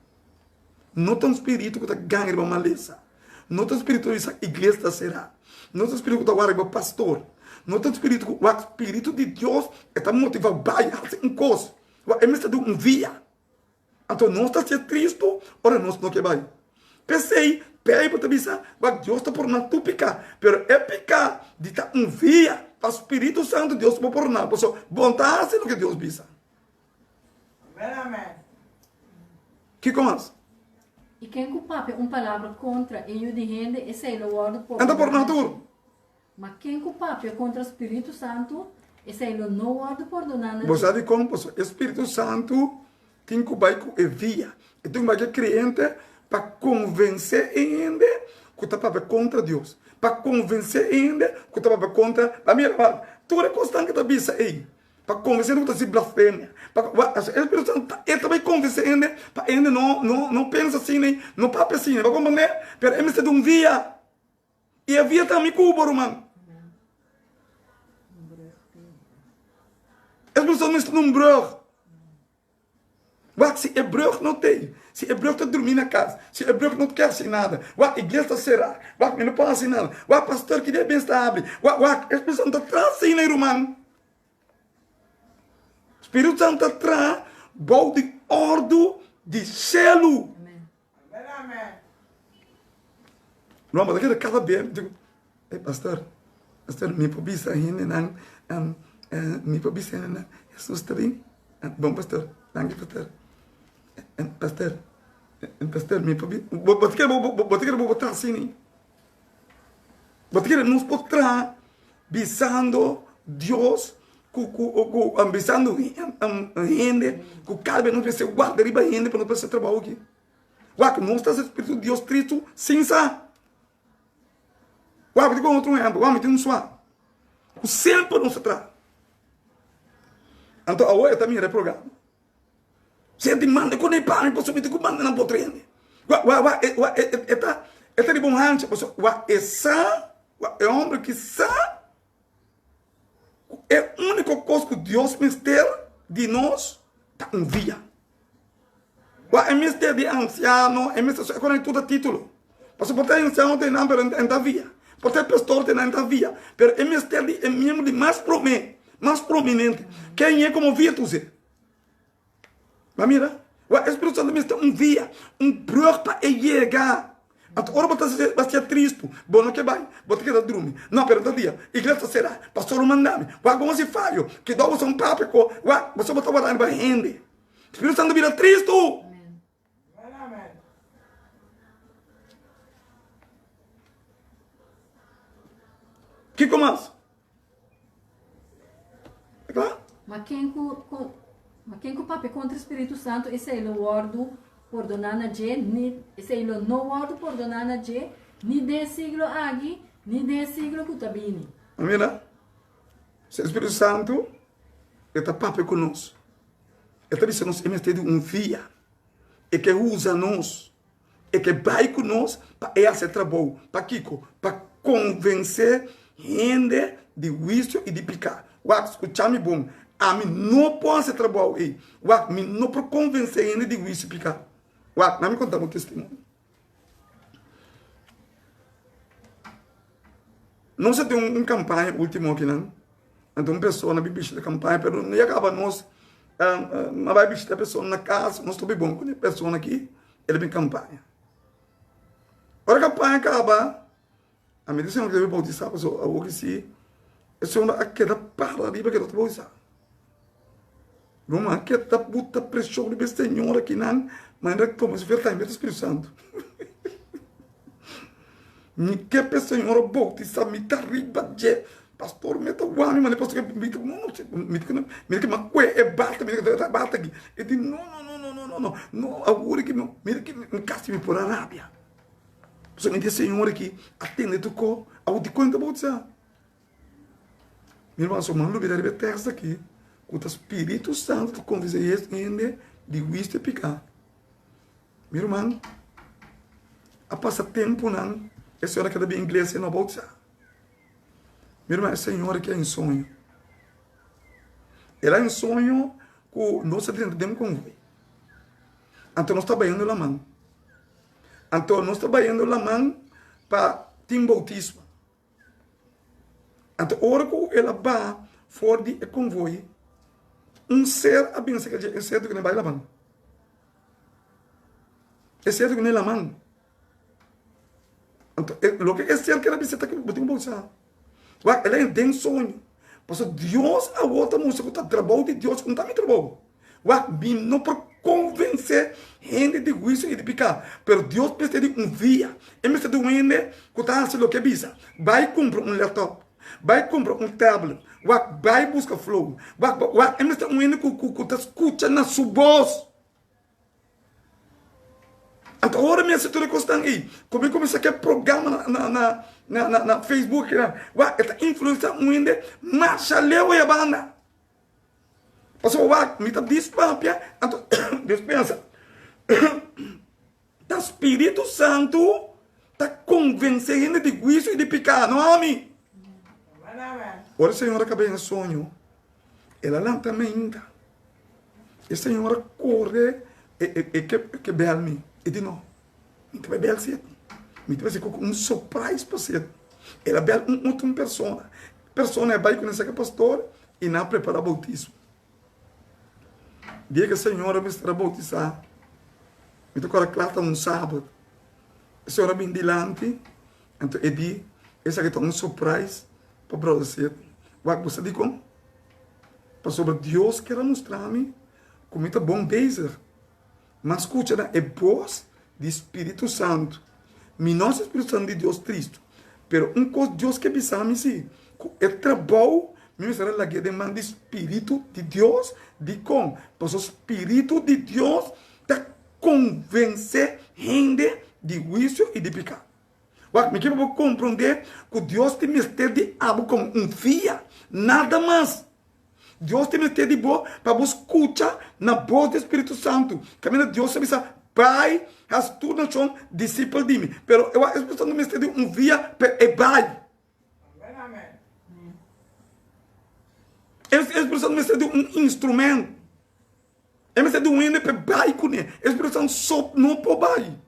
Não está um espírito que está ganhando uma maleza. Não tem espírito que a igreja será. Não tem espírito que agora é pastor. Não tem espírito que o espírito de Deus está motivado a fazer um coisa. É mesmo de via. Então não está sendo Cristo, ora não está que vai. Pensei, peraí para te dizer, Deus está por não tu picar. Pero é picar de estar via para o Espírito Santo Deus está por não. Por isso, vontade no que Deus diz. Amen, amen. Que começa? E quem culpa palavra contra e o de gente, esse é o word por. Anda por natura. Mas quem culpa contra o Espírito Santo, esse é o não word por donando. Você sabe como? O Espírito Santo tem que vai com via. E tem que crente para convencer ainda que está para contra Deus. Para convencer ainda que está para contra a minha irmã. Tu é constante que está aí. Para convencer que está se blasfêmia. O Espírito Santo ele também convence ainda para ainda não pensa assim, nem não papo assim, vai compreender? Pero ele está de via. E a via também cubo, irmão. As pessoas não estão num brug. Se é brug não tem. Se é brug está dormindo na casa. Se é brug não quer assim nada. A igreja será. Não pode assim nada. O pastor que é bem estável. As pessoas não estão atrás assim, né, irmão? O Espírito Santo está atrás. Bom de ordem de selo. Amen, amen. Não, mas aqui cada vez. Pastor, me pobisa ainda não. Me pobisa ainda não. Jesus está bem? Bom, pastor. Danke, pastor. Pastor, me pobisa. Você quer botar assim, né? Porque nos podrá visando Deus, visando gente, que cada vez nos precisa guardar riba gente para não precisar trabalhar aqui. Uau, não está o Espírito de Deus Cristo sem sa. Uau, vou te outro exemplo. Uau, me tem um suave. O sempre não se trata. Então, agora eu também reprogramo. Se ele manda com ele para, posso me ter que mandar na potrende. Está de bom rancho. É homem que sabe. É a única coisa que Deus mistério de nós está envia. É mistério de anciano, é mistério de tudo título. Porque por ter anciano tem nada em via. Por ter pastor tem nada em via. Mas é mistério de membro de mais prominente. Quem é como via tu ser? Mas mira, o Espírito Santo mistério via, brug para chegar. Agora você vai ser triste. Bom, não que vai. Você quer dormir. Não, pero dia. Igreja será. Pastor mandame. Como se falho. Que dá um papo. Você vai estar para rende. Espírito Santo vira triste. Amen. Que começa? É claro? Mas quem que o papo contra o Espírito Santo, esse é o ordo perdonar na je, esse é o não ordo perdonar na je, ni de siglo aqui, ni de siglo cutabini. Mira, o Espírito Santo está papo conosco. Ele está dizendo que nós temos via, e que usa nós, e que vai conosco para fazer trabalho, para convencer gente de juízo e de pecado. Escucha-me bom. A mim não posso trabalhar aí. Me não posso convencer gente de juízo e pecado. Não me contar um testemunho. Nós temos uma campanha última aqui, não? Então, uma pessoa na bicha da campanha, mas não acaba nós. Mas vai visitar a pessoa na casa, nós estamos bom com a pessoa aqui, ele vem campanha. Ora, a campanha acaba, a medicina que deve bautizar a pessoa, a que se, a pessoa queda para ali, porque não te bautizar. Não, que está puta pressão de Senhor aqui, não, mas ainda que toma, se vê, está em Espírito Santo. Que a Senhor bautizar, me está riba, pastor, me está guarda, mas depois que me está, me que uma coisa é bata aqui. Ele diz, não, agora que não, me que me castigue por Arábia. Você me diz, Senhor, aqui, atende tu co, ao de quanto bautizar. Meu irmão, só mando vir a texto aqui. Com o Espírito Santo, convence este de juízo e pecado. Meu irmão, a passar tempo, não, a senhora que bem inglês e não bautizar. Meu irmão, a senhora que é em sonho. Ela é em sonho que nós entendemos com ele. Então, nós trabalhando a mão. Então, nós trabalhando a mão para ter bautismo. Então, a hora que ela vai fora de convoio, ser abençoado que é certo que não vai lá mão. É certo que não é lá mão. Então, o que é certo que ela precisa que botar bolsa. Ela tem sonho. Porque Deus a outra música que está trabalho de Deus não está me trabalho. Não por convencer gente de juízo e de pecado. Mas Deus precisa de via. Ele precisa de gente que está fazendo o que precisa. Vai comprar laptop. Vai comprar tablet. Vai buscar flow. Ele está que está escutando a sua voz. Então, agora minha setora que estão aí, como eu comecei aquele programa na Facebook, está influenciando muito, mas já leu a banda. Porque me está dispapia, então, Deus pensa, o Espírito Santo está convencendo de juízo e de pecado, não é, homem? Ora, a senhora acabou em sonho, ela lanta ainda. A senhora corre e que bela-me. E diz, não, me vai bela cedo. Me vai ser com surprise para cedo. Ela bela outra pessoa. Pessoa vai conhecer que é pastor e não prepara o bautismo. Dia que a senhora me estará bautizar, me tocou a classe um sábado. A senhora vem delante, então eu digo, esse aqui é surprise para você. Você diz como? Para sobre Deus quer mostrar-me como está bom beijar. Mas escuta, é voz do Espírito Santo. Nosso Espírito Santo de Deus Cristo. Pero coisa Deus que bisa me se é trabalho, me será lá que demanda Espírito de Deus, de com, pois o Espírito de Deus tá convencer gente de juízo e de pecado. Me que para compreender que Deus te mete de algo como via, nada mais. Deus te mete de boa para você escutar na voz do Espírito Santo. Caminho Deus sabe Pai, as tu não são discípulos de mim. Pero eu a expressão do mete de via é pai. Amém, amém. A expressão do mete de instrumento. É mete de ende para pai com ele. A expressão só não para pai.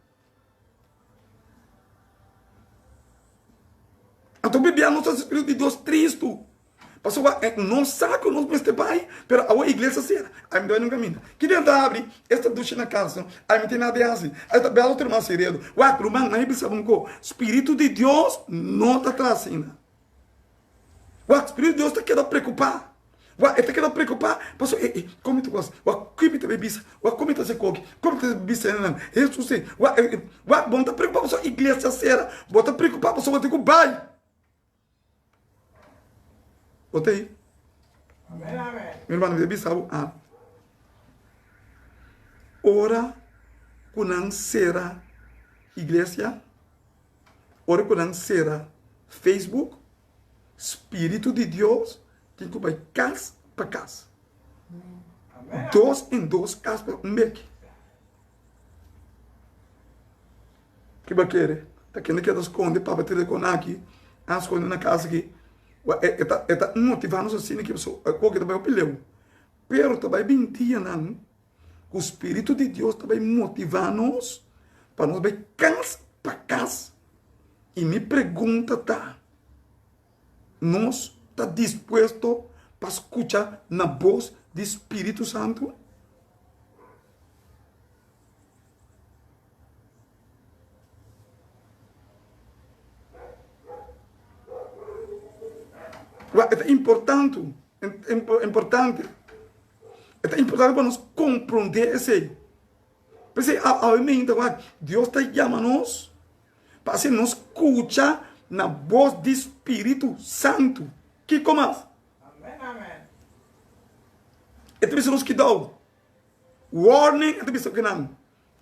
Então, bebia nosso Espírito de Deus triste. Pastor, não sabe que nós este pai, mas a igreja será. Aí me dói no caminho. Que dentro abre esta ducha na casa, aí me tem nada assim. Aí está belo ter mais segredo. Ué, pro mano, aí precisa que o Espírito de Deus não está trazendo. Ué, o Espírito de Deus está querendo preocupar. Ué, está querendo preocupar. Pastor, como tu gosta? Ué, como tu bebisa? Ué, como tu se coque? Como tu bebisa? Isso sim. Ué, bom, está preocupado, pastor, igreja será. Bota preocupar, pastor, vai ter que o pai. Botei. Amém, amém. Meu irmão, deve saber. Ora, quando será igreja, ora, quando será Facebook, Espírito de Deus, tem que vai casa para casa. Amém. 2 em 2 casas para mês. Que vai querer? Tá querendo que esconde para bater com aqui, esconde na casa aqui. Está motivando assim que pessoa qualquer também opinião, pero também mentia não, o Espírito de Deus também motiva-nos para nós ver casa para casa. E me pergunta tá, nós está disposto para escutar na voz do Espírito Santo? É importante. É importante para nós compreender isso aí. Porque, obviamente, Deus está chamando-nos para assim, nos escutar na voz do Espírito Santo. Que como? Amém, amém. Então, isso nos que dá warning, então, isso que não.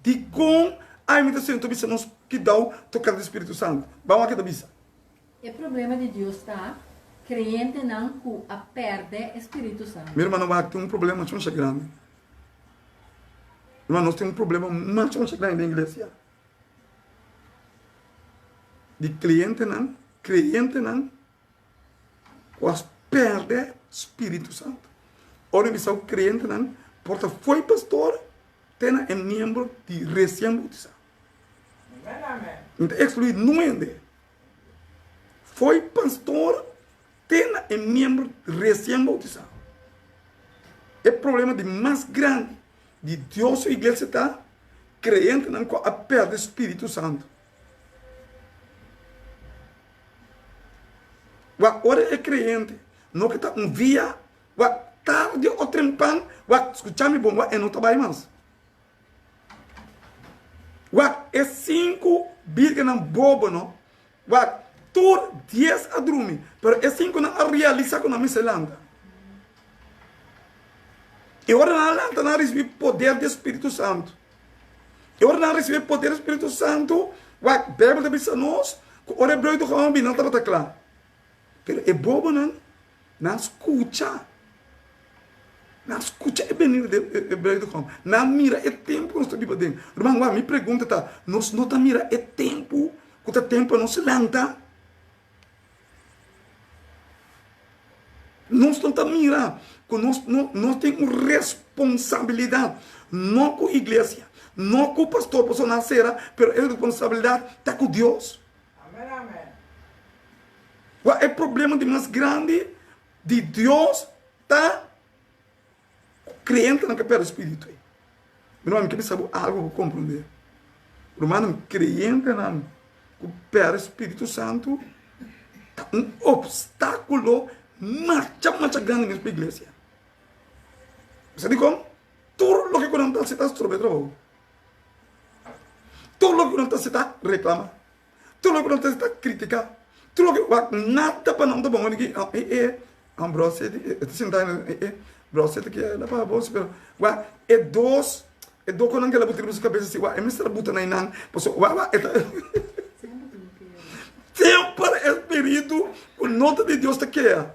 De com a imitação, então, isso nos que dá tocando o Espírito Santo. Vamos aqui, então, O problema de Deus está crente não a perde Espírito Santo. Meu irmão, vai ter problema muito grande. Irmão, nós temos problema muito grande na igreja. De cliente não, quase perde Espírito Santo. Ora, o cliente não, porque foi pastor, tem membro de recém-bautizado. Amém, amém. Então, excluir não é. Foi pastor, tem membro recém-bautizado. É problema de mais grande de Deus e a igreja está crente não a perda do Espírito Santo. Agora é crente, não que está via, tarde ou trempão, escutar-me bom, e não trabalha mais. É 5 bilhões não bobo, não? Tur 10 a dormir, pero é 5 não realiza com a miselanda. E ora não receber poder do Espírito Santo. E ora não receber poder do Espírito Santo, a Bíblia diz a nós, o hebreu do Rami não estava claro. Pero é bobo não escuta. Não escuta é venir do hebreu do Rami. Não mira é tempo que nós estamos vivendo. Irmão, me pergunta, tá, nós não mira é tempo, que o tempo não se lanta. Nós não estamos mirando, nós temos responsabilidade, não com a igreja, não com o pastor, para só nascer, mas a responsabilidade está com Deus. Amém, amém. É problema de mais grande de Deus está crente na capela do Espírito. Meu irmão, que sabe algo para compreender. Irmão, crente na capela do Espírito Santo está obstáculo marcha grande mesmo para a igreja. Você diz como? Tudo o que quando você está trabalhando. Tudo o que quando você está reclamando. Tudo o que quando você está criticando. troque, nada para não tá bom, aqui, brosse, sentado, brosse aqui, dá para bolsa, pero, dois quando ela botar na cabeça assim, é mistura buta na inang, posso, sempre espírito, o nota de Deus te quer.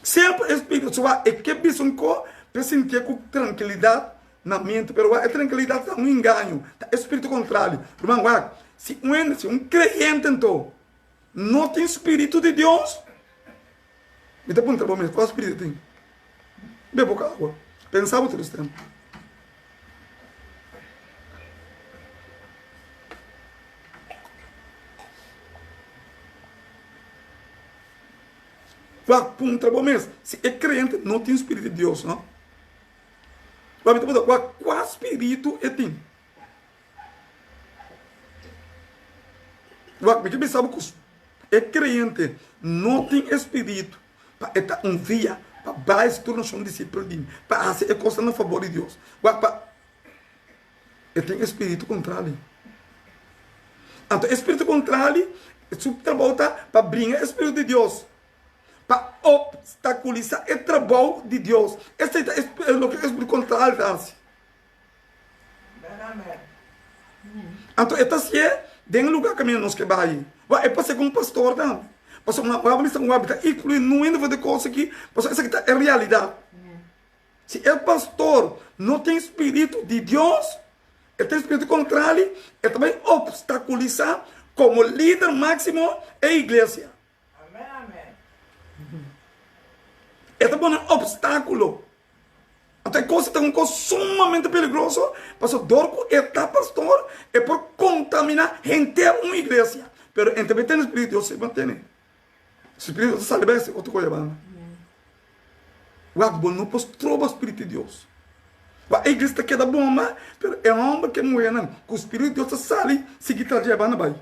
Sempre espírito, só é que bisum co, para sentir com tranquilidade na mente, pero a tranquilidade é um engano, é espírito contrário. Irmão, se um crente então não tem espírito de Deus, me dá para um qual espírito tem? Bebo água. Pensava todo esse tempo. Se é crente, não tem espírito de Deus, não? Qual espírito é tem? Porque pensava que é crente, não tem espírito para um dia, para base tudo nós somos discípulos de Deus, para fazer coisas na favor de Deus. Ele tem espírito contrário. Então, espírito contrário, o trabalho para brincar espírito de Deus, para obstaculizar o trabalho de Deus. Esse é o que o espírito contrário faz. Então, esta se é de um lugar que nós que vai. É para ser como pastor também. Pastor, uma avaliação, uma hábito, incluir no nível de coisa aqui, pastor, essa aqui é a realidade. Se o pastor não tem espírito de Deus, ele tem espírito contrário, ele também obstaculizar como líder máximo a igreja. Ele também é um obstáculo. Então, coisa tem um coisa sumamente perigoso. Pastor, dorco está pastor é por contaminar gente uma igreja. Mas ele também tem espírito de Deus, se mantém. O espírito de Deus sabe bem, outra coisa. O não pode trocar o espírito de Deus. A igreja está queda bom, mas é um homem que morre, não. Com o espírito de Deus sai, seguir trabalhando, vai.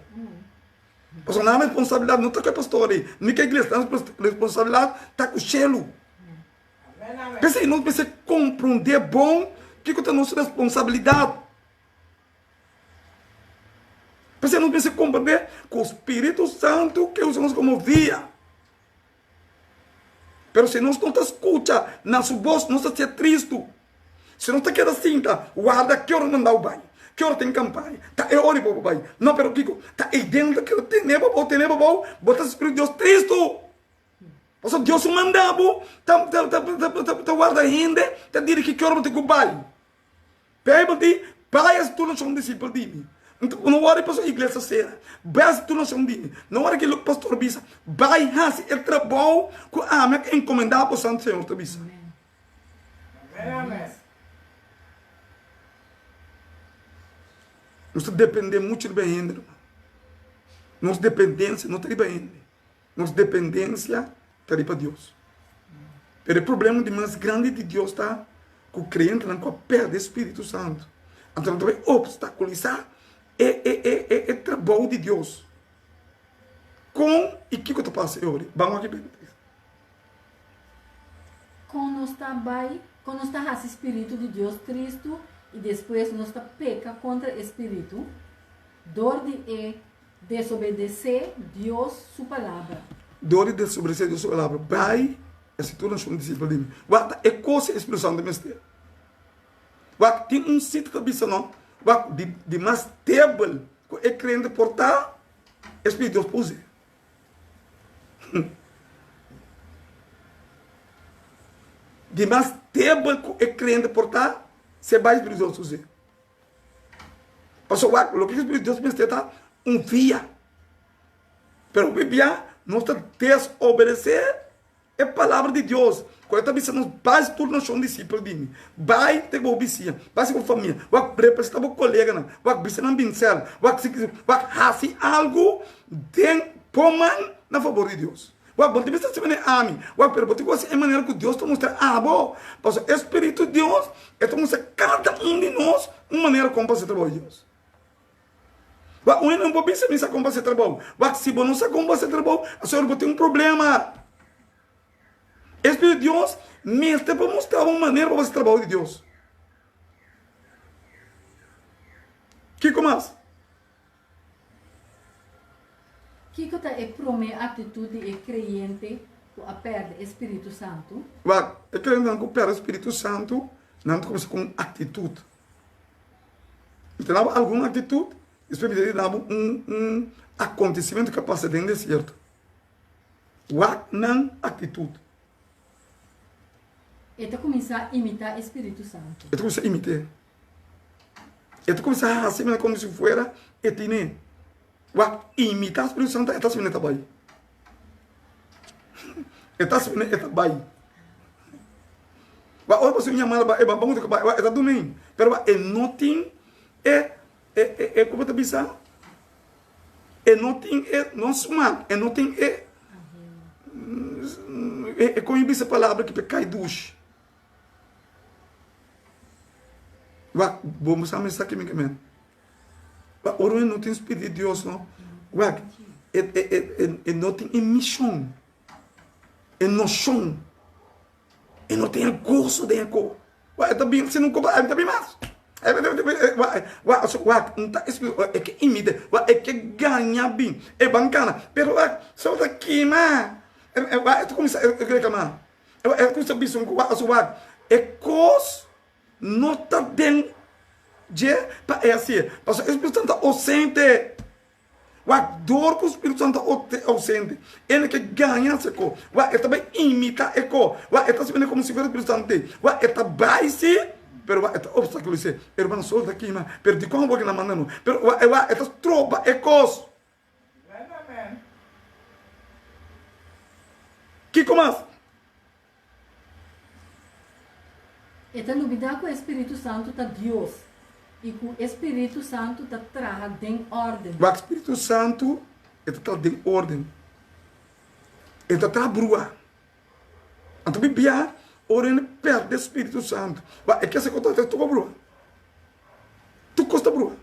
Pastor, não é responsabilidade, não está com o pastor aí. Nem que a igreja tem responsabilidade, está com o selo. Pensa em nós, pensa em compreender bom que é a nossa responsabilidade. Pensa em nós, pensa em compreender com o Espírito Santo que usamos como via. Mas se nós não escuta na sua voz, nós estamos tristes. Se não está queda assim, tá? Guarda que hora mandar o banho. Que hora tem campanha? Tá, é hora para o banho. Não, pero Kiko, tá aí dentro que tem neba bom, bota o Espírito de Deus triste. Porque Deus mandava, tá guarda ainda, tá dizendo que hora tem que banho. Pergunte, vai se tu não somos discípulos de mim. Então, não hora para a igreja ser. Vai se tu não somos de mim. Não hora que o pastor bisa, vai fazer o trabalho que a minha encomendada para o Santo Senhor, tá bisa. Amém. Nós dependemos muito de bem. Nossa dependência não está bem. Nossa dependência está para Deus. Mas o problema de mais grande de Deus está com o crente não perde o Espírito Santo. Então, também obstaculizar é trabalho de Deus. Com e que eu estou passando hoje? Vamos aqui. Quando está esse Espírito de Deus triste, e depois nós peca contra o Espírito, dor de desobedecer Deus, sua palavra. Dor de desobedecer Deus, sua palavra. Vai, se tu não és um discípulo de mim. Guarda, é coisa a expressão do mistério. Guarda, tem um sítio que bisa não. Guarda, de mais table, que é crente portar, Espírito de Deus puse. De mais table, que é crente portar, você vai Espírito de Deus fazer. Pastor, o que o Espírito de Deus me está um via. Pero o Bíblia não está desobedecer é a palavra de Deus. Quando está dizendo, vai tudo nós somos discípulos de mim. Vai ter uma obedecer, vai ser com família, vai representar o colega, vai ser na pincel, vai fazer algo de pomar na favor de Deus. Bom, tem que ser amém. Pero você é maneira que Deus está mostrando, bom, porque o Espírito de Deus está mostrando cada um de nós uma maneira como fazer trabalho de Deus. Um não pode pensar como fazer trabalho. Se você não sabe como fazer trabalho, a senhora vai ter um problema. O Espírito de Deus me está para mostrar uma maneira para fazer trabalho de Deus. Que mais? que está é prome atitude e creyente a perde Espírito Santo? Ué, é que não recupera o Espírito Santo, não começa com atitude. Então, alguma atitude, isso pode dar acontecimento que passa dentro do deserto. Ué, não atitude. Ele começa a imitar Espírito Santo. Ele começa a imitar. Ele começa a fazer como se fosse etine. Ué, imitar o Espírito Santo, ele está se vendo também. Está se vendo também. Ué, olha você minha mãe, é bom que vai, é do nem. Pero é não tem como eu te dizer? É não tem não smart, é não tem como essa palavra que cai duche. Ué, vamos a mensagem aqui, mesmo. Ué, ora não tem Espírito de Deus, não. Ué, não tem emissão. É noção. E não tem gosto de cor. Ué, também, se não compra, também mais. É que imita, é que ganha bem, é bancana. Pero, só daqui, mas. É como se reclamar. É como se a pessoa é coisa, não está dentro de. É assim, porque o Espírito Santo é ausente. A dor que o Espírito Santo é ausente. Ele que ganha essa coisa. Ele também imita a coisa. Ele está se vendo como se fosse o Espírito Santo. Ele está baixo. Pero va eta obstáculo se hermano solta aqui mas pero de como que na mandando pero va eta tropa é cos Amen. que comas Eta lubida com o Espírito Santo tá Deus e com o Espírito Santo tá traga em ordem. o Espírito Santo está de ordem está tra brua então bibia orando perto do Espírito Santo. É que essa coisa tu brua. Tu costa brua.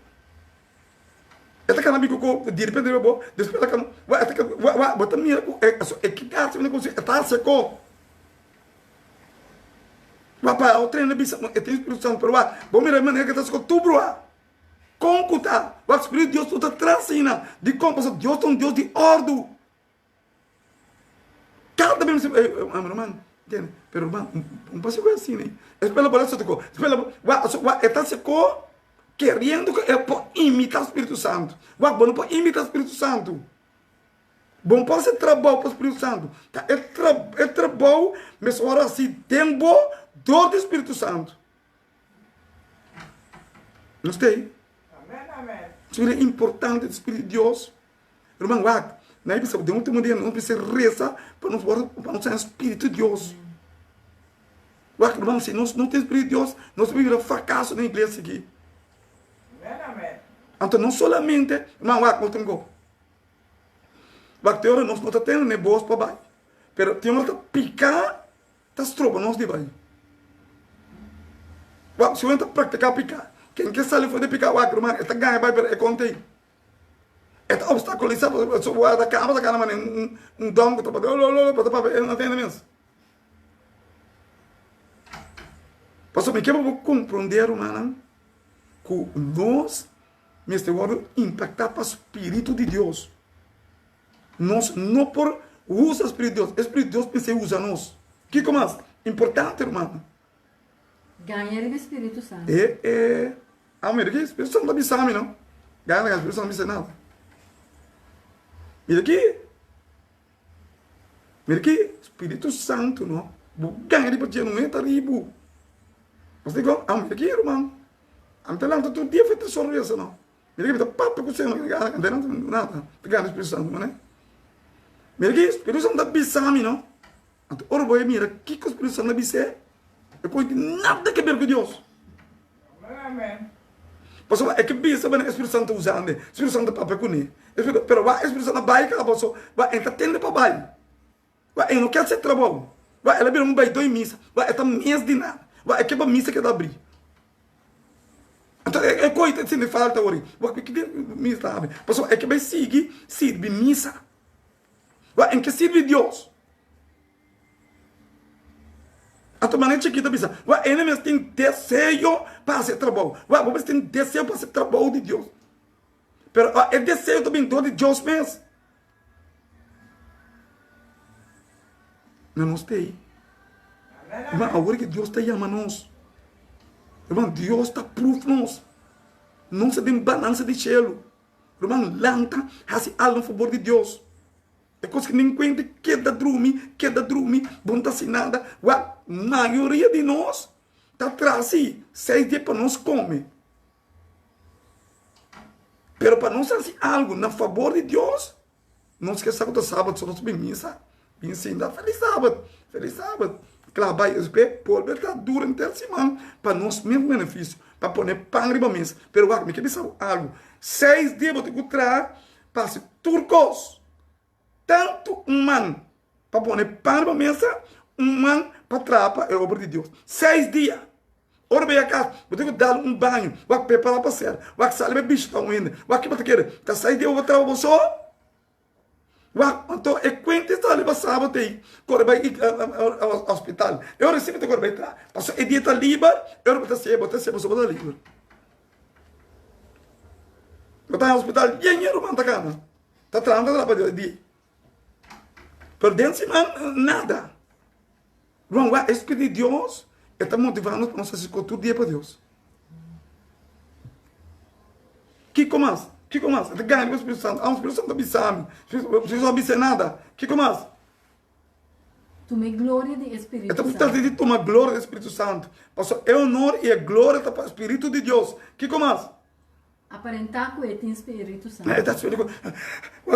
Esta cana bico com de repente eu vou depois ela vai botar mira é que tá se não está seco. Papai, o treino bisa é tem Espírito Santo pero vou mirar maneira que tá seco tu brua. Concuta, o Espírito de Deus tu tá transina de como Deus é um Deus de ordem. Cada vez irmão entende? Pero irmão, um passo assim, né? Espera por isso tocou. Espera, está seco querendo imitar o Espírito Santo. Bom, não pode imitar o Espírito Santo. Bom, pode ser trabalho para o Espírito Santo. É trabalho, mas agora assim, tempo dor do Espírito Santo. Não sei? Amen. Isso é importante do Espírito de Deus. Irmão, não precisa de último dia, não precisa rezar para não ser Espírito de Deus. Irmão, se não tem Espírito de Deus, nós vivemos fracasso na igreja aqui. Amen. Então, não somente, irmão, não tem como. Tem hora nós não estamos tendo negócio para baixo. Mas tem hora que picar, está estroba, nós de baixo. Se você praticar picar, quem quer sair foi de picar, irmão, está ganhando, é contei. Eta obstaculizar da cara mano dom que para não tem mesmo. Pastor, me quer compreender, mano, que nós neste agora impactar para o Espírito de Deus. Nós não por usa o Espírito de Deus, o Espírito de Deus pensa usa nós. Que mais? Importante, irmão. Ganhar o Espírito Santo. Mira aqui, o Espírito Santo não sabe, não. Ganhar o Espírito Santo não sabe nada. Mira aqui, Espírito Santo, não? Ganha de partir não é taribo. Mas digo, mira aqui, irmão. Ante lá, todo dia foi ter sorriso, não? Mira aqui, papo com você, não ganha nada. Ganha o Espírito Santo, não é? Mira aqui, Espírito Santo da bisami, não? Ante ora boy, mira, que o Espírito Santo da bisé? Eu coito nada que ver com Deus. Amen. Pastor, é que bisa o Espírito Santo usando, o Espírito Santo para com ele. Pero o Espírito Santo vai que pastor, vai entrar tendo para baixo. Vai, não quer ser trabalho. Vai, ela vira bairro dois missa. Vai, esta mês de nada. Vai, é que a missa que dá abrir. Então, é coisa se me falta hoje. Vai, que missa abre. Pastor, é que vai seguir, sirve missa. Vai, em que sirve Deus. Então, maneira chiquita, bisa. Vai, ele mesmo tem desejo para fazer trabalho. Vai, você tem desejo para fazer trabalho de Deus. Pero é desejo também de Deus mesmo. não nos tem. Amen. Irmão, agora que Deus está chamando nós. Irmão, Deus está proof nós. Não se tem balança de cielo. Irmão, lanta, hace algo a favor de Deus. É coisa que nem conta, queda dormir, bom tá sem nada. A maioria de nós está atrás, 6 dias para nós comer. Pero para nós fazer algo na favor de Deus, não esqueça que do sábado só nós bem missa. Bem sim, feliz sábado. Feliz sábado. Claro, vai, por verdade, durante a semana, para nós mesmo benefício, para pôr pão riba mesa. Pero, me quer dizer algo. 6 dias vou ter que trazer para turcos. Tanto um man para pôr pão riba mesa, um man para trapar é obra de Deus. 6 dias. Ora bem a casa, vou ter que dar um banho, vou preparar para ser, vou sair bem bicho para o ainda, vou aqui para querer, tá 6 dias eu vou trabalhar só. Então, é quando está ali para sábado aí, quando vai ao hospital, eu recebo que quando vai entrar, passou é dia está livre, eu vou estar sempre livre. Eu estou no hospital, dinheiro para a cama, está trabalhando para dia. Por dentro de semana, nada. O Espírito de Deus está motivando para nós fazer todo dia para Deus. Que começa? Que começa? Ganha o Espírito Santo. O Espírito Santo abissame. Não abisse nada. Que começa? Tome glória do Espírito Então, Santo. você está dizendo tomar glória do Espírito Santo. Passou é honor e é glória para o Espírito de Deus. Que começa? Aparentar que ele tem Espírito Santo. Está esperando.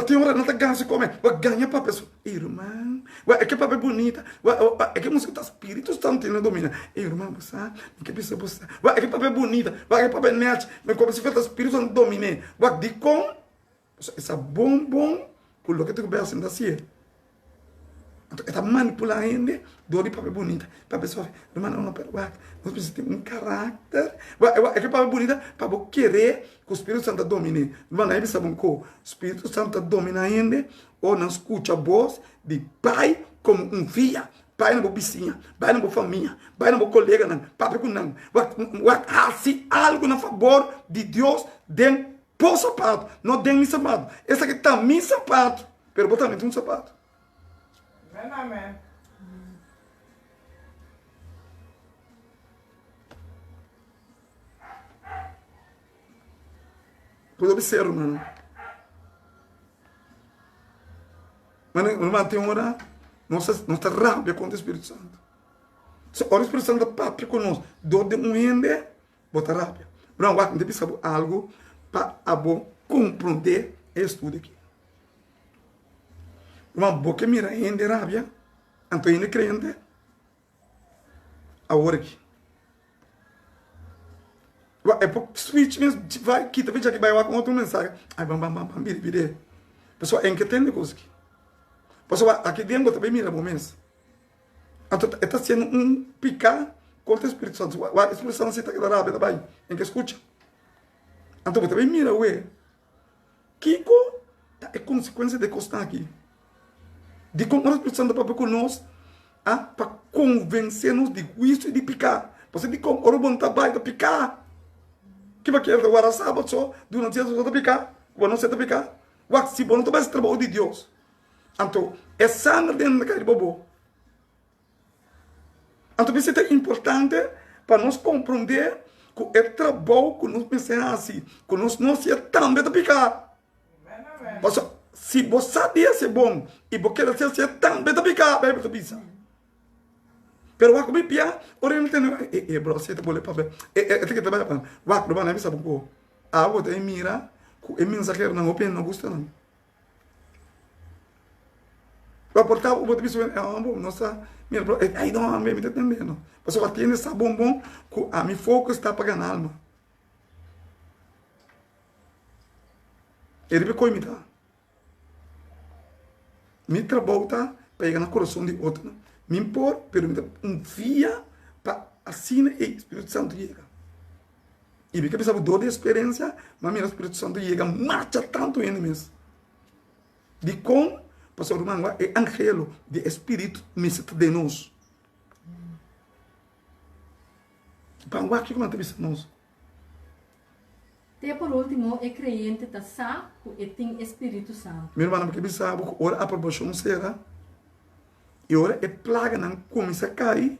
Tem hora não está ganhando como ganha para a pessoa. Irmão, é que papai bonita. É que música está Espírito Santo não domina. Irmão, você, que pessoa você. É que papai bonita. É que papai net. Mas como se fosse Espírito Santo domine. De com essa bom com o que tu vai assim assim. Está manipulando ainda, dor de papai bonita. Para a pessoa, irmão, não perdoa. Nós precisamos ter um caráter. É que papai bonita para querer que o Espírito Santo domine. Irmão, aí sabe que o Espírito Santo domina ainda, ou não escuta a voz de pai como um filho. Pai não é vizinha, pai não é família, pai não é colega, não. Papai não. Se algo na favor de Deus, den por sapato, não den meu sapato. Esse aqui está meu sapato, pero botar um sapato. Amen. Pode observar, mano. Mano, irmão, tem uma hora, nossa rábia contra o Espírito Santo. Se o Espírito Santo papi conosco, dor de um ende, bota rábia. Não, não deve saber algo para compreender esse estudo aqui. Uma boca mira ende rábia, então ainda crente, agora aqui. É por switch mesmo, vai, quita, veja que vai lá com outra mensagem. Ai, vire. Pessoal, é que tem coisa aqui. Pessoal, aqui dentro também mira bom mesmo. Então, está sendo um picar contra o Espírito Santo. O Espírito Santo se está aqui da rábia, tá bem? Em que escuta. Então, também mira, ué. Kiko, é consequência de costar aqui. De como o Espírito Santo para conosco, para convencer-nos de juízo e de picar. Você de como o bom trabalho de picar. Que vai querer agora sábado só, durante a semana de picar, quando não se de picar. Se bom não trabalha esse trabalho de Deus. Então, é sangue dentro daquele bobo. Então, isso é importante para nós compreender que é trabalho que nós pensamos assim, que nós não se também de picar. Se você sabia ser bom e você quer ser também de picar, vai para pensar. Pero wak bi pia ore não tem bro você tá bole para tem que trabalhar para wak não vai saber como a outra mira que mensageiro não opina não gosta não vai portar o bote bicho nossa mira bro aí não me entender não você vai ter essa bom que a mi foco está pagando alma ele me coimita mi trabalho tá pega no coração de outro me impor, pergunta um via para assim o Espírito Santo chega. E porque pensava dor de experiência, mas o Espírito Santo chega, marcha tanto ainda mesmo. De como, pastor irmão, é angelo de Espírito mesmo de nós. Para o que como te nós? E por último, é crente tá sabe e tem Espírito Santo. Meu irmão, porque sabe, ora a proporção será E ora é plaga não começa a cair.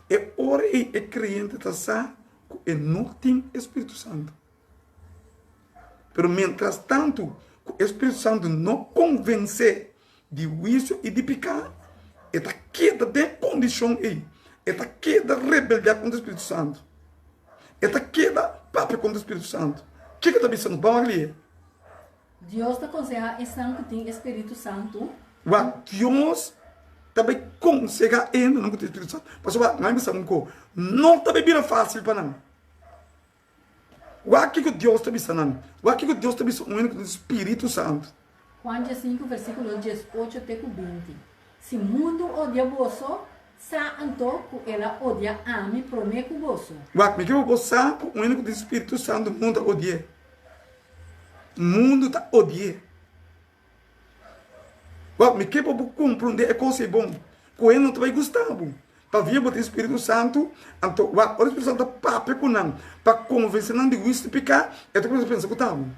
E ora é crente tá sa e não tem Espírito Santo. Pero mientras tanto, o Espírito Santo não convence de juízo e de pecado, está queda de condição aí. Está queda rebeldia contra o Espírito Santo. Está queda papo contra o Espírito Santo. O que está pensando? Vamos ali. Deus te aconselha esse que tem Espírito Santo. Deus também consegue ainda não ter Espírito Santo. Pastor, não está bem fácil para não. O que Deus está pensando? O que Deus está pensando com o Espírito Santo? Juan 5, versículo 18 até 20. Se o mundo odia você, santo que ela odia a mim, prometo você. O que eu vou saber com o único do Espírito Santo, o mundo odia. O mundo está odia. O que eu vou compreender é coisa bom. Com ele não vai gostar. Para vir o Espírito Santo, então, o Espírito Santo está papo com não. Para convencer não de isso de picar, é tudo que você pensa que está bom.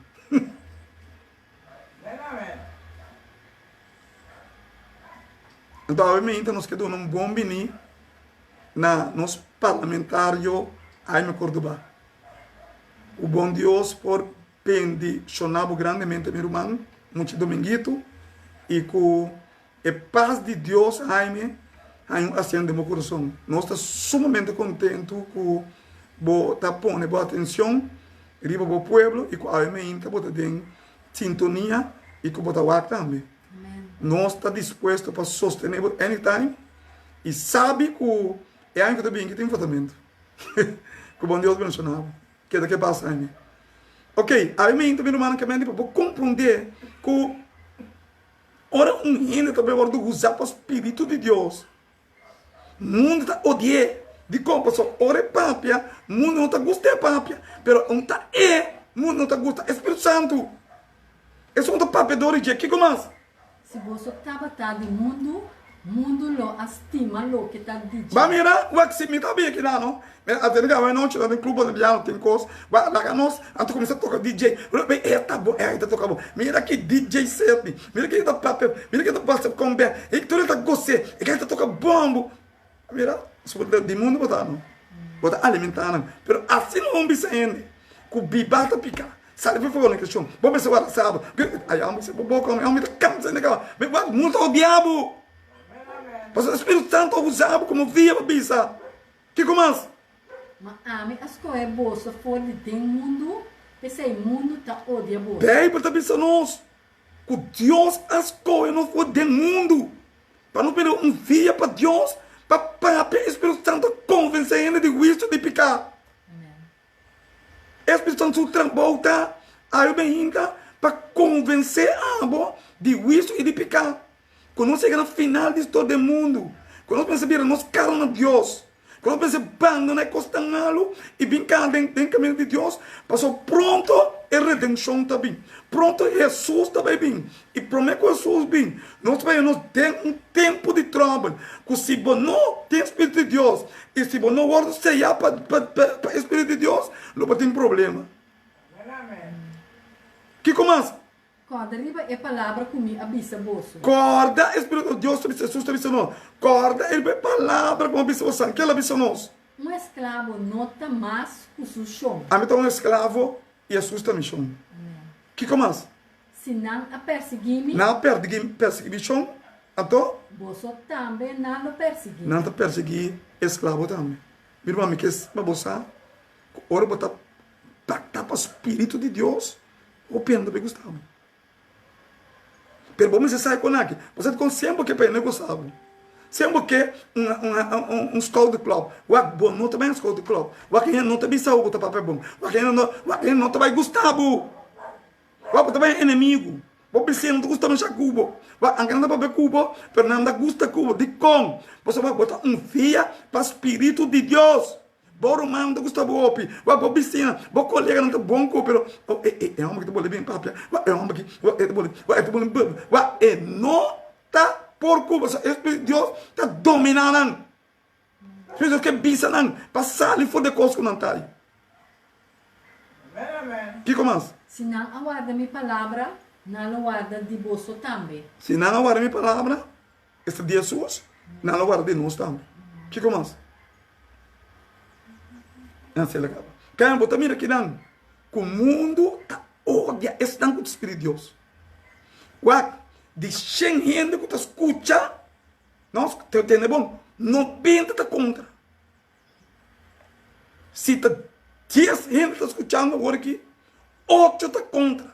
Então, obviamente, nós queremos um bom bini na nosso parlamentário aí no Córdoba. O bom Deus por pendicionar grandemente meu irmão, muito dominguito, e com a paz de Deus aí acende meu coração. Nós estamos sumamente contentes com está pondo boa atenção riba o povo e com a obviamente bota em sintonia e com bota o também. Nós está disposto para sostener anytime e sabe que é algo também que tem tratamento. Que o bom Deus mencionava. Que é daqui passa aí. Ok, aí me também irmão que me para compreender que ora gente também vai usar para o Espírito de Deus. O mundo está odiando de como só ora papia, o mundo não está gostando papia, pero não está o mundo não está gostando Espírito Santo. Isso não está papia de origem, que mais? Se você estava do mundo lo estima lo que está dizendo. Mas mira, o que se me está bem aqui lá, não? Até que vai não tirar do clube de piano, tem coisa. Vai lá nós, antes começa a tocar DJ. Tá bom, tá tocar bom. Mira que DJ certo, mira que tá papel, mira que tá passa com bem. E que tu tá gostando, e que tá tocar bombo. Mira, se de mundo botar não. Botar alimentar não. Pero assim não vamos ainda. Com biba tá picar. Sabe, foi falando questão. Vamos ver se agora sabe. Aí amo se boca, amo tá cansa naquela. Mas muito o diabo. Mas o Espírito Santo usava como via para pensar. Que mais? Mas a mim as coisas boas fora de mundo, pensei mundo tá odia boa. Bem, para pensar nós. Que Deus as coisas não for do mundo. Para não perder via para Deus, para o Espírito Santo convencer ele de isso de picar. Espírito Santo trambolta, aí bem para convencer a de isso e de picar. Quando nós chegamos no final de todo o mundo, quando nós pensamos, nós caros a Deus, quando nós pensamos, bando, nós costamos e brincar dentro do caminho de Deus, passou pronto a redenção também. Pronto, Jesus também vem. E promete que Jesus vem. Nós vamos ter um tempo de trabalho. Que se você não tem Espírito de Deus, e se você não guarda sellar para o Espírito de Deus, não tem problema. Que começa? Quando arriba é palavra comigo, avisa você. Corda, Espírito de Deus, Jesus te avisa nós. Corda, ele é palavra como avisa você. Que ele avisa nós? Um escravo nota mais que o seu chão. A mim está um escravo e Jesus está me chão. Que começa? Se não a perseguir-me, não perseguição, então? você também não lo perseguir. Não está perseguir escravo também. Meu irmão, me quer você? Ora, botar para o Espírito de Deus, o pena bem Gustavo. Pero vamos sair com aqui. Você tem sempre que para negociar. Sempre que um escola de club. O bom não também é escola de club. O que não também sabe botar papel bom. O que não também Gustavo. O também é inimigo. O PC não gosta de Cuba. O que não papel Cuba, pero não gosta Cuba. De como? Você vai botar fia para o Espírito de Deus. Boro man da gusta bopi, wa bo piscina, bo colega não tá bom pero é uma que bole bem papia, é uma que não tá por Cuba, Espírito de Deus tá dominando. Espírito que bisa não, passar ali fora de coisa que não tá aí. Que começa? Se não aguarda minha palavra, não aguarda de você também. Se não aguarda minha palavra, Este de Jesus, na lugar de nós também. Que mais? Não sei lá. Quem botar mira aqui não. Que o mundo odia esse tanto de Espírito de Deus. Uau, de 100 gente que está escuta, nós temos bom, 90 está contra. Se está 10 gente está escutando agora aqui, 8 está contra.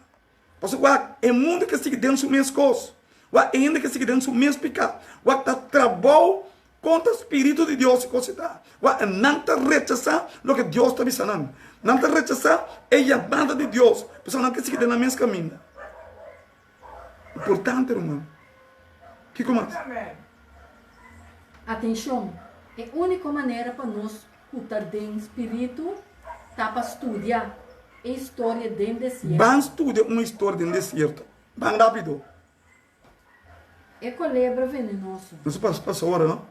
Porque uau, é mundo que sigue dentro do mesmo coisa. Uau, é ainda que sigue dentro do mesmo pecado. Uau, está trabalhando contra o Espírito de Deus e coisa da. Uau, não está rechazando o que Deus está avisando. Não está rechazando a chamada de Deus. Pessoal, não quer seguir no mesmo caminho. Importante, irmão. Que mais? Amen. Atenção, é a única maneira para nós escutar de espírito tá para estudar a história dentro desse deserto. Vamos estudar uma história dentro desse deserto. Vamos rápido. É colebra venenoso. Não se passa hora, não?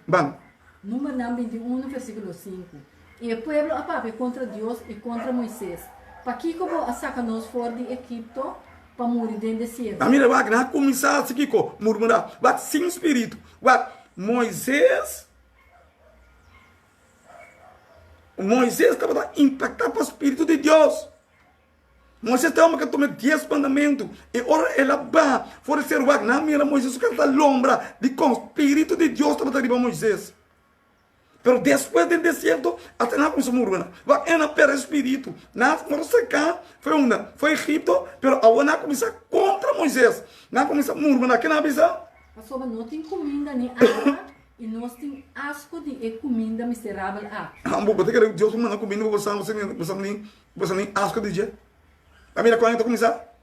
Vamos. Número 21, versículo 5. E o povo apave contra Deus e contra Moisés. Para que como saca-nos fora de Egipto para morrer dentro desse deserto. A minha vai começar a seguir com murmurar. Vai sem espírito. Vai Moisés estava impactado para o Espírito de Deus. Moisés estava que tomar 10 mandamentos. E ora ela vai oferecer o na minha Moisés que está lombra de com o Espírito de Deus estava arriba a Moisés. Pero depois do deserto, até não começou a murmurar. Vai ena pera Espírito. Não foi Egipto, pero agora não começou contra Moisés. Não começou a murmurar. Que não avisa? Mas não tem comida nem água. E nós temos asco de comida miserável. Vou ter que Deus manda comida, você nem asco de dia. A minha coisa começar?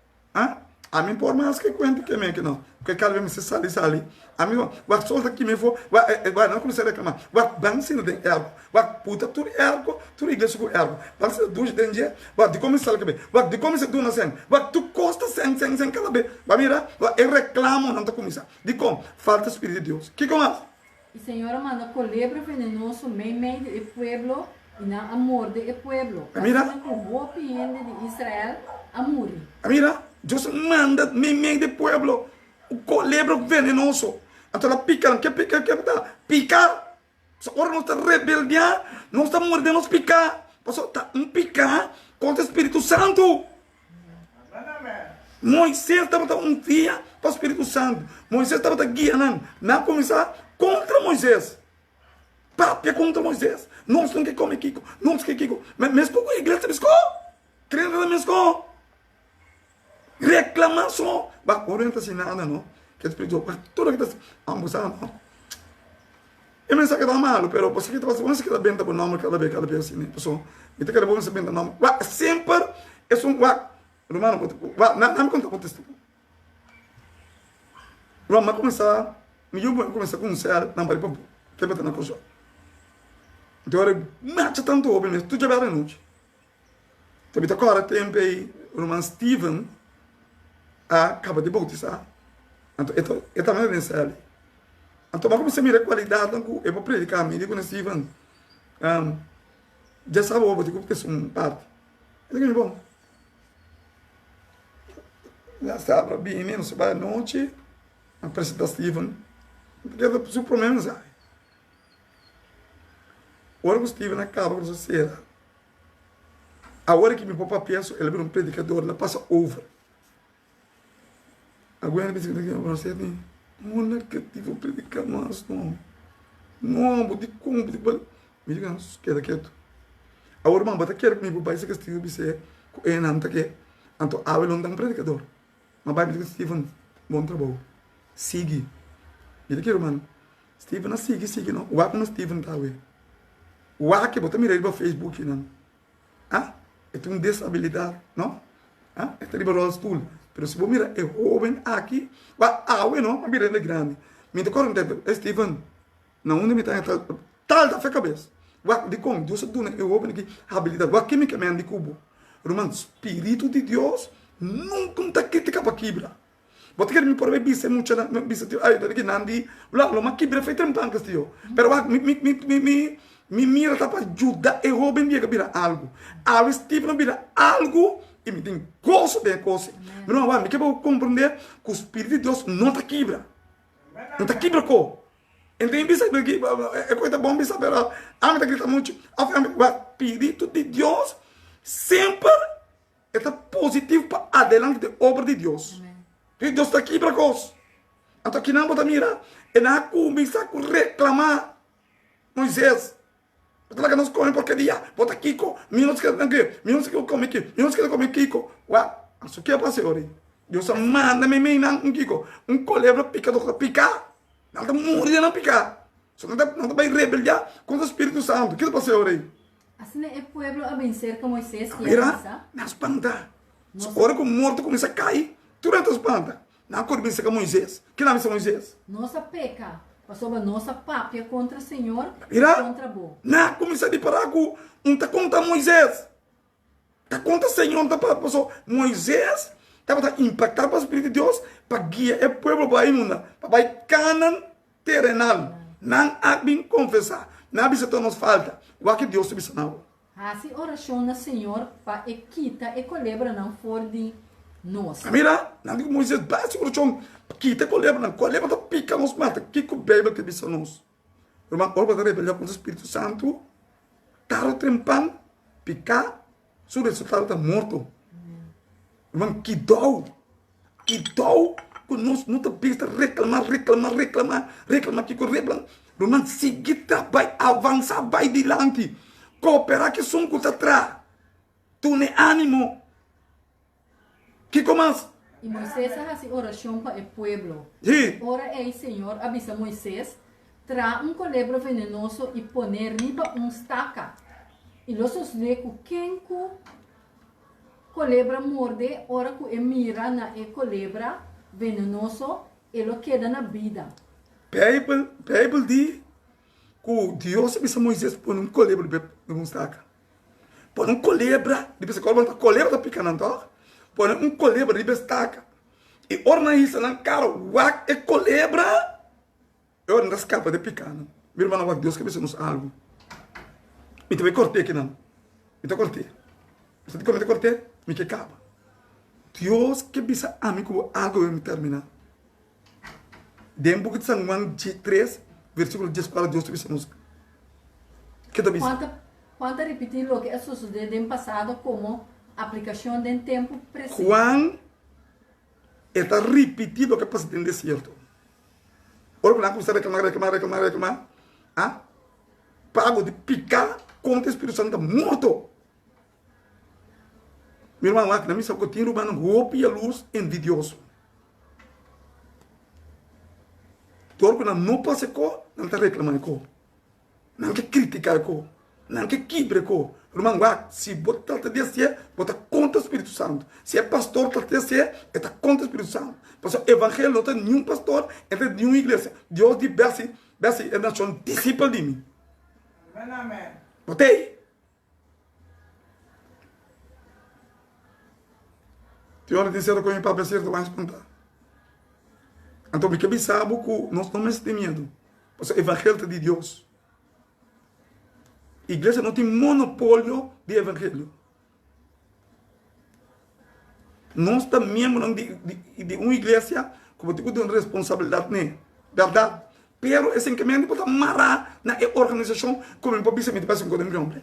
A mim por mais que cuente que me que não. Porque cada vez me sali. A mim vai solta que me for, vai não começar a reclamar. Vai dançar de ergo. Vai puta tu ergo, tu igreja com ergo. Vai ser dois de dia, vai de começar que bem. Vai de começar do nascen. Vai tu costa sem cada vez. Vai mira, vai reclamo não tá começar. De como? Falta espírito de Deus. Que como? E Senhor manda colebra venenoso meio do pueblo e não amor do pueblo. Mira, com o opiente de Israel a morrer. Mira, Deus manda meio do pueblo o colebra venenoso. Então ela pica, que pica. Agora nós está rebeldia, nós está mordendo os picar. Passou tá picar contra o Espírito Santo. Moisés estava dia para o Espírito Santo. Moisés estava guiando, não começar contra Moisés. Papia contra Moisés. Nós não queremos comer Kiko. Nós não queremos Kiko. Mas mesmo com a igreja, crendo mesmo. Reclamação. Mas orientação nada, não. Que Espírito, tudo que está ambusando, não. Eu não sei que está mal, pero você que está bem, está bom, não, cada vez assim, né? Pessoal, me tem que levar bem, não. Sempre é Romano, não me conta o texto. Vamos começar, eu começar com um ser, não vai para que vai ter na coisa. Então, marcha tanto o homem, tu já vai à noite. Também está agora, tem aí, o irmão Steven, acaba de bautizar. Então, eu também nessa ali. Então, vamos começar a mirar a qualidade, eu vou predicar, me digo, Steven, já sabe, eu vou ter que ter um parte. Eu digo, bom, já sabe, bem, não se vai à noite, apresentar Steven, porque o seu problema, sabe? A hora que o Steven acaba com a cera, a hora que me põe para peço, ele vira um predicador, ele passa over. Agora ele diz que você tem um negativo predicar mais, não, vou te cumprir, me diga, queda quieto. A hora que eu quero que me põe esse castigo, você é não tá aqui, então a hora não um predicador, mas vai me dizer Steven, bom trabalho, siga, me diga, irmão, Steven não siga, não, o que não Steven tá aí. O que você mira aí no Facebook, não? É uma desabilidade, não? É liberal stool. Mas se você mira, é jovem aqui, não, mira ele é grande. Me decorre, Steven, não onde me está, tal da cabeça. De como, Deus dona, é jovem aqui, habilidade. O que me quer de cubo? Irmão, Espírito de Deus, nunca está crítica para quebra. Você quer me pôr bebida, muita bebida, daqui nandi, lá, mas quebra feita em pancas, tio. Pero me mira para ajudar e jovem dia que vira algo. A Steven vira algo e me tem gosto de coisa. Mas não, me quer compreender que o Espírito de Deus não está quebra. Não está quebrado. Então, bisa aqui, é coisa bom, bisa, pero a mim está gritando muito. O Espírito de Deus sempre está positivo para adelante da obra de Deus. E Deus está aqui para nós. Então, aqui não pode mirar. E não começa a reclamar Moisés. Então, que nós comemos porque dia, bota Kiko, menos que come aqui, menos que come Kiko. Uau, isso que é para ser, ori. Deus manda me não Kiko, colebra pica do picar. Não está morrendo não picar. Só não está bem rebeliar contra o Espírito Santo. O que é para ser, ori? Assim é o povo a vencer com Moisés que Mira, não espanta. Ora que o morto começa a cair, tu não espanta. Não começa com Moisés. Que não é Moisés? Nossa peca. Passou a nossa pápia contra o Senhor e Mira, contra o não começa a disparar com um tá contra Moisés. Tá contra o Senhor, tá para Moisés. Estava a impactar para o Espírito de Deus para guiar o povo para ir para Canaã terrenal. Não há bem confessar. Não há bem nos falta. O que Deus te ensinou. Assim, oração no Senhor para quita e colebra não for de nós. Mira, não digo Moisés, basta oração. Quita colebra tá pica nos mata. Que com Bíblia te ensinou. Irmão, ora para rebeliar contra o Espírito Santo. Taro trempan, picar, seu resultado está morto. Irmão, que dó, que nós não estamos reclamar, que correblam. Irmão, seguir trabalho, avançar, vai adiante, cooperar que som que está atrás. Tu nem ânimo. Que comas? E Moisés faz oração para o povo. Sim. Ora é Senhor, avisa Moisés, tra colebro venenoso e poner riba estaca. E los leco quem colebra morde, ora que mira na colebra venenoso e lo queda na vida. Bible diz que Deus avisa Moisés por colebra de estaca. Por colebra, depois colebra está picando, tá? Por colebra de estaca. E orna isso na cara, uac e colebra. Eu não escapa de picando. Meu irmão, Deus que nos algo. Me te cortei aqui não. Me te cortei. Você te cortei? Me que acaba. Deus que bisa amigo algo me termina. Dembo que São Juan 3, versículo 10, para Deus te bisa nos. Que te bisa? Quanto repetir o que sucedeu no passado como aplicação do tempo presente. Juan está repetindo o que passa no deserto. Ora, quando você reclamar, ah? Pago de picar contra o Espírito Santo morto. Meu irmão, lá que na missa eu tinha roubando roupa e a luz envidioso. Todo quando não passa com, não está reclamando com. Não quer criticar com. Não quer quebrar com. Irmão, lá, se botar te descer, bota contra o Espírito Santo. Se é pastor, te descer, está contra o Espírito Santo. Porque o evangelho não tem nenhum pastor, não tem nenhuma igreja. Deus diz, Bessie, é nação discípulo de mim. Amém. Botei. Tem hora de ser com o papel certo, vai espantar. Então, porque eu sabe que nós não temos medo. Porque o evangelho é de Deus. A igreja não tem monopólio de evangelho. Nós estamos membros de uma igreja como tipo de responsabilidade, né? Verdade? Pero esse encaminhamento pode amarrar na organização como eu disse, me parece com o homem.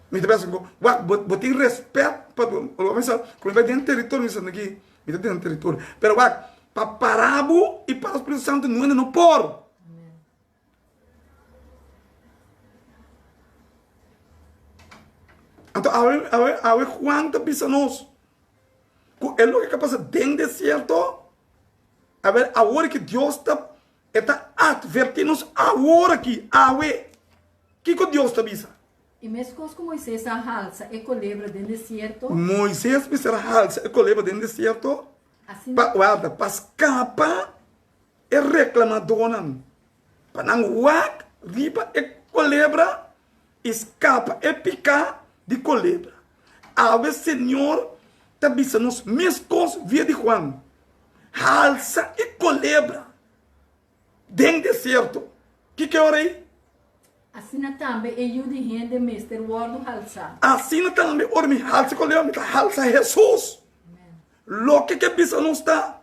Me parece com botar respeito para como vai dentro do território isso aqui, me dentro do território. Pero para parabo e para o Espírito Santo não por. Então, a Juan está pensando é o que é capaz dentro do deserto. A ver, agora que Deus está advertindo-nos agora aqui, que Deus está pensando? E mesmo com Moisés a halsa e colebra dentro do deserto. Moisés precisa halsa e colebra dentro do deserto. Assim, para escapar e reclamador. Para não riba e colebra, escapa e picar de colebra. A ver, Senhor, está pensando nos mesmos coisas via de Juan. Halsa e colebra dentro do deserto. Que é hora aí? assim também eu de gente Mr. Word halsa. Assim também, ora, me halsa e colebra, me halsa Jesus. Lo que pensa não está.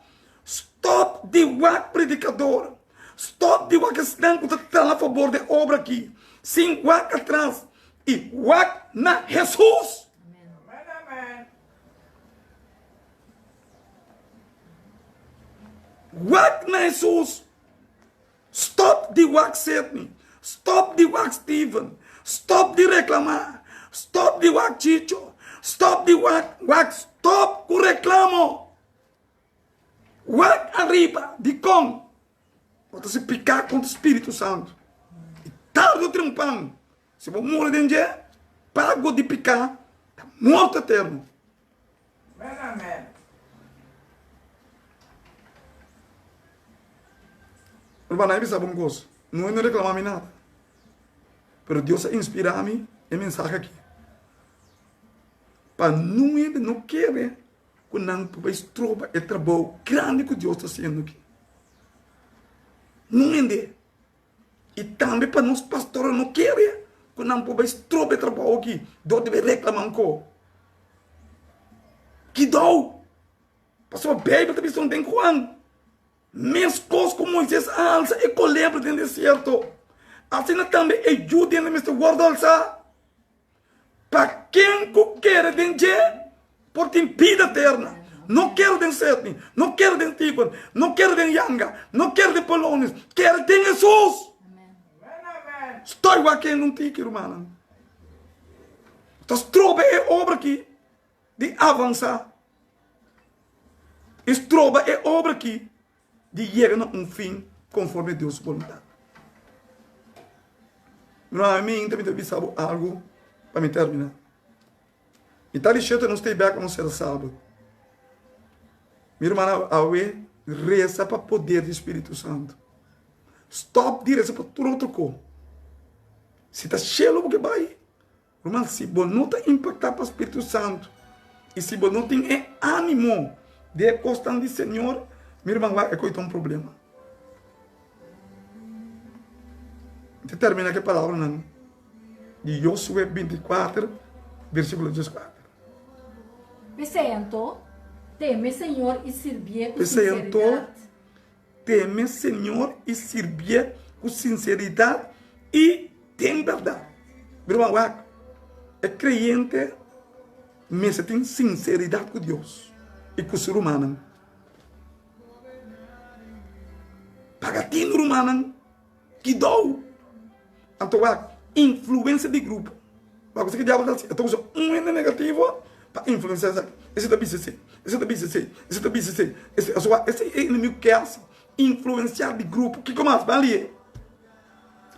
Stop de wak predicador. Stop de wak estão que está a favor da obra aqui. Sim, wak atrás. E wak na Jesus. Amen. Wak na Jesus. Stop de wak Sidney. Stop de wak Steven. Stop de reclamar. Stop de wak Chicho. Stop de wak. Stop com reclamo. Wak arriba de com. Você se picar contra o Espírito Santo. E tarde ou triunfando. Se você morrer dentro de pago de picar, está morto eterno. Amen. Irmã, não sabe uma coisa. Não é reclamar nada. Mas Deus inspira-me a mensagem aqui. Para não querer que não possa trocar o trabalho grande que Deus está fazendo aqui. Não entende. E também para nós pastores não querer que não possa trocar o trabalho aqui. Deus deve reclamar um pouco. Que dou. Pastor, a Bíblia também não tem quando. Minhas coisas como Moisés alça e colebra dentro do deserto. Assim também ajuda no Mr. Word alça. Para quem quer dentro por ter vida eterna. Não quero dentro Sete, não quero dentro Tipan, não quero dentro Yanga, não quero dentro Polônia, quero dentro Jesus. Amen. Estou aqui num tique, irmã. Então, troba é obra aqui de avançar. Estroba é obra aqui de chegar a um fim conforme Deus vontade. Não, a mim também deve saber algo para me terminar. E tal jeito não estou bem como ser sábado. Minha irmã, reza para o poder do Espírito Santo. Stop de rezar para tudo outro coisa. Se está cheio, o que vai? Irmã, se você não está impactado para o Espírito Santo, e se você não tem ânimo de acostar de Senhor, minha irmã, vai ter um problema. Você termina aqui a palavra, não? De Josué 24, versículo 14. Percento, teme Senhor e servir com Percento, sinceridade. teme Senhor e servir com sinceridade e tem verdade. Meu irmão, é crente, mas tem sinceridade com Deus e com o ser humano. Pagatino humano que dou. Então, influência de grupo. Você que diabo está então, usa é negativo para influenciar. Esse é da BCC, esse é da BCC, esse é da BCC. Esse é inimigo que é assim. Influenciar de grupo. Que começa? Vai ali.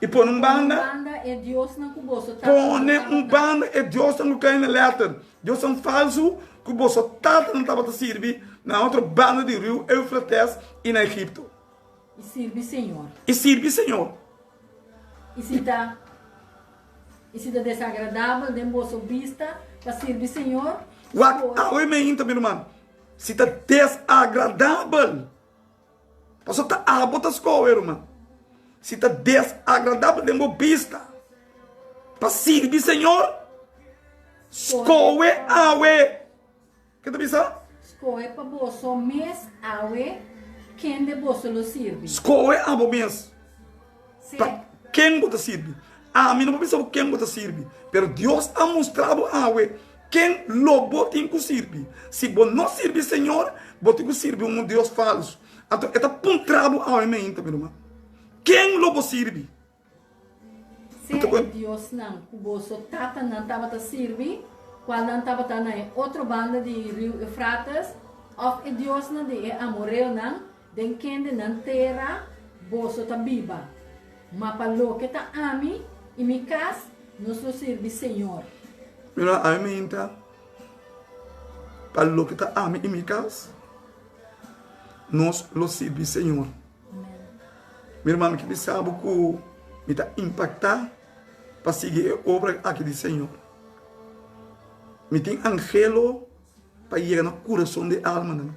E põe um banda. Banda é Deus na cuboso. Põe um banda é Deus não cai na letra. Deus é um falso. Que você tá não estava a servir na outra banda de rio Eufrates e na Egipto. E serve Senhor. E serve Senhor. E se está desagradável, de vossa vista, para servir Senhor. Oi, meu também, irmão. Se está desagradável, você está a botar escola, irmão. Se está desagradável de uma vista, para servir Senhor, escola awe. Que tu pensa? Escola para vosso mês, awe, quem de vosso lo serve. Escola awe mesmo. Se Para quem você serve? A mim não pensa quem você serve. Pero Deus ha mostrado awe quem lobo tem que servir. Se você não serve Senhor, você tem que servir um Deus falso. Então, é pontrado ao mim, meu irmão. Quem lobo serve? se Deus não, o vosso tata não estava a servir, quando não estava na outra banda de rio Eufrates, ou é Deus não de amoreu não, de quem de não terá, vosso tá biba. Mas para lo que tá ami, e me casa, nos lo serve Senhor. Mira, a mim tá. Para lo que está a mim e minha casa, nós lo serve Senhor. Meu irmão, que sabe que me está impactar para seguir a obra aqui do Senhor. Me tem angelo para ir no coração de alma. Não?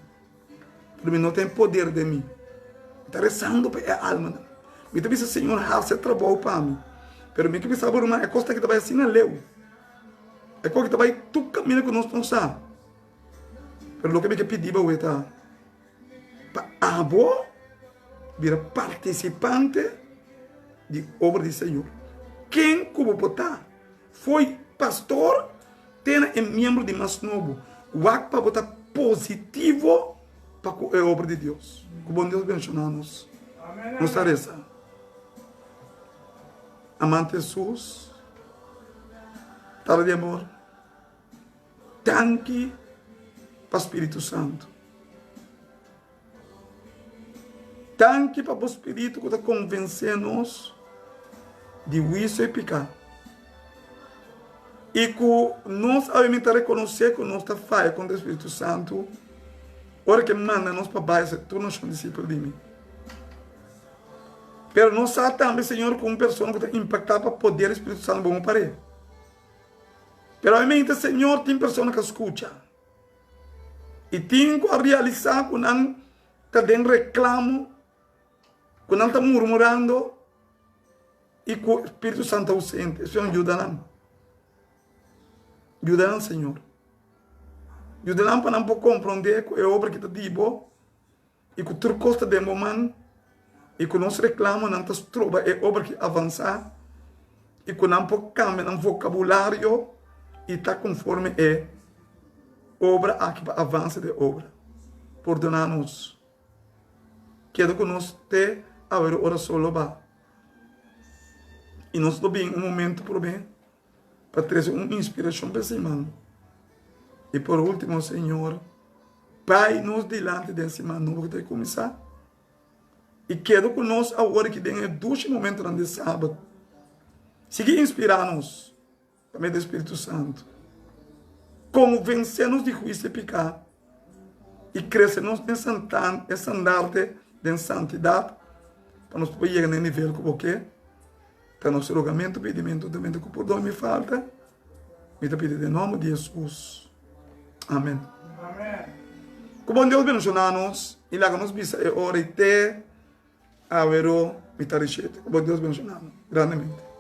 Porque não tem poder de mim. Está rezando para a alma. Não? Me tem visto, Senhor, faça trabalho para mim. Mas me que sabe, irmão, é coisa que está assim na leu. É coisa que está tu caminho que nós não sabemos. Mas o que me pedi para abo vira participante de obra do Senhor. Quem como botar foi pastor, tem membro de mais novo. O ato para botar positivo para a obra de Deus. Como Deus abençoe-nos. Nos reza. Amante Jesus, tarde de amor, tanque para o Espírito Santo. Tanque para o Espírito que está convencendo-nos de isso e pecar. E que nós, obviamente, reconhecer que nós está falha com o Espírito Santo, hora que manda nós para baixo, tu não és um discípulo de mim. Pero nós sabemos também, Senhor, como pessoa que está impactada para poder o Espírito Santo bom para ele. Pero, obviamente, Senhor, tem pessoas que escutam. E tem que realizar que não está dando reclamo, que não está murmurando, e que o Espírito Santo é ausente. Isso ajuda-nos. Ajuda-nos, Senhor. Ajuda-nos para não compreender que é obra que está dibo, e que tudo custa de momento, e que nós reclamamos, não está trova, é obra que avança, e que não pode cambiar no vocabulário, e está conforme é obra aqui para avanço de obra. Perdonar-nos. Quero que nós te a ver ora solo ba. E nós do bem um momento por bem para trazer uma inspiração para esse irmão. E por último, Senhor, Pai, nos delante desse irmão novo que vai começar. E quero que nós agora que tem dois momentos de sábado, seguir inspirar-nos também do Espírito Santo. Convencer-nos de juízo e pecado. E crescer-nos nesse andarte de santidade para nós poder chegar no nível que você está nosso rogamento, pedimento também que por dor me falta. Me te pedir em nome de Jesus. Amém. Amém. Como Deus abençoe-nos e lá nos visa e ora e te a ver o mitarichete. Como Deus abençoe-nos grandemente.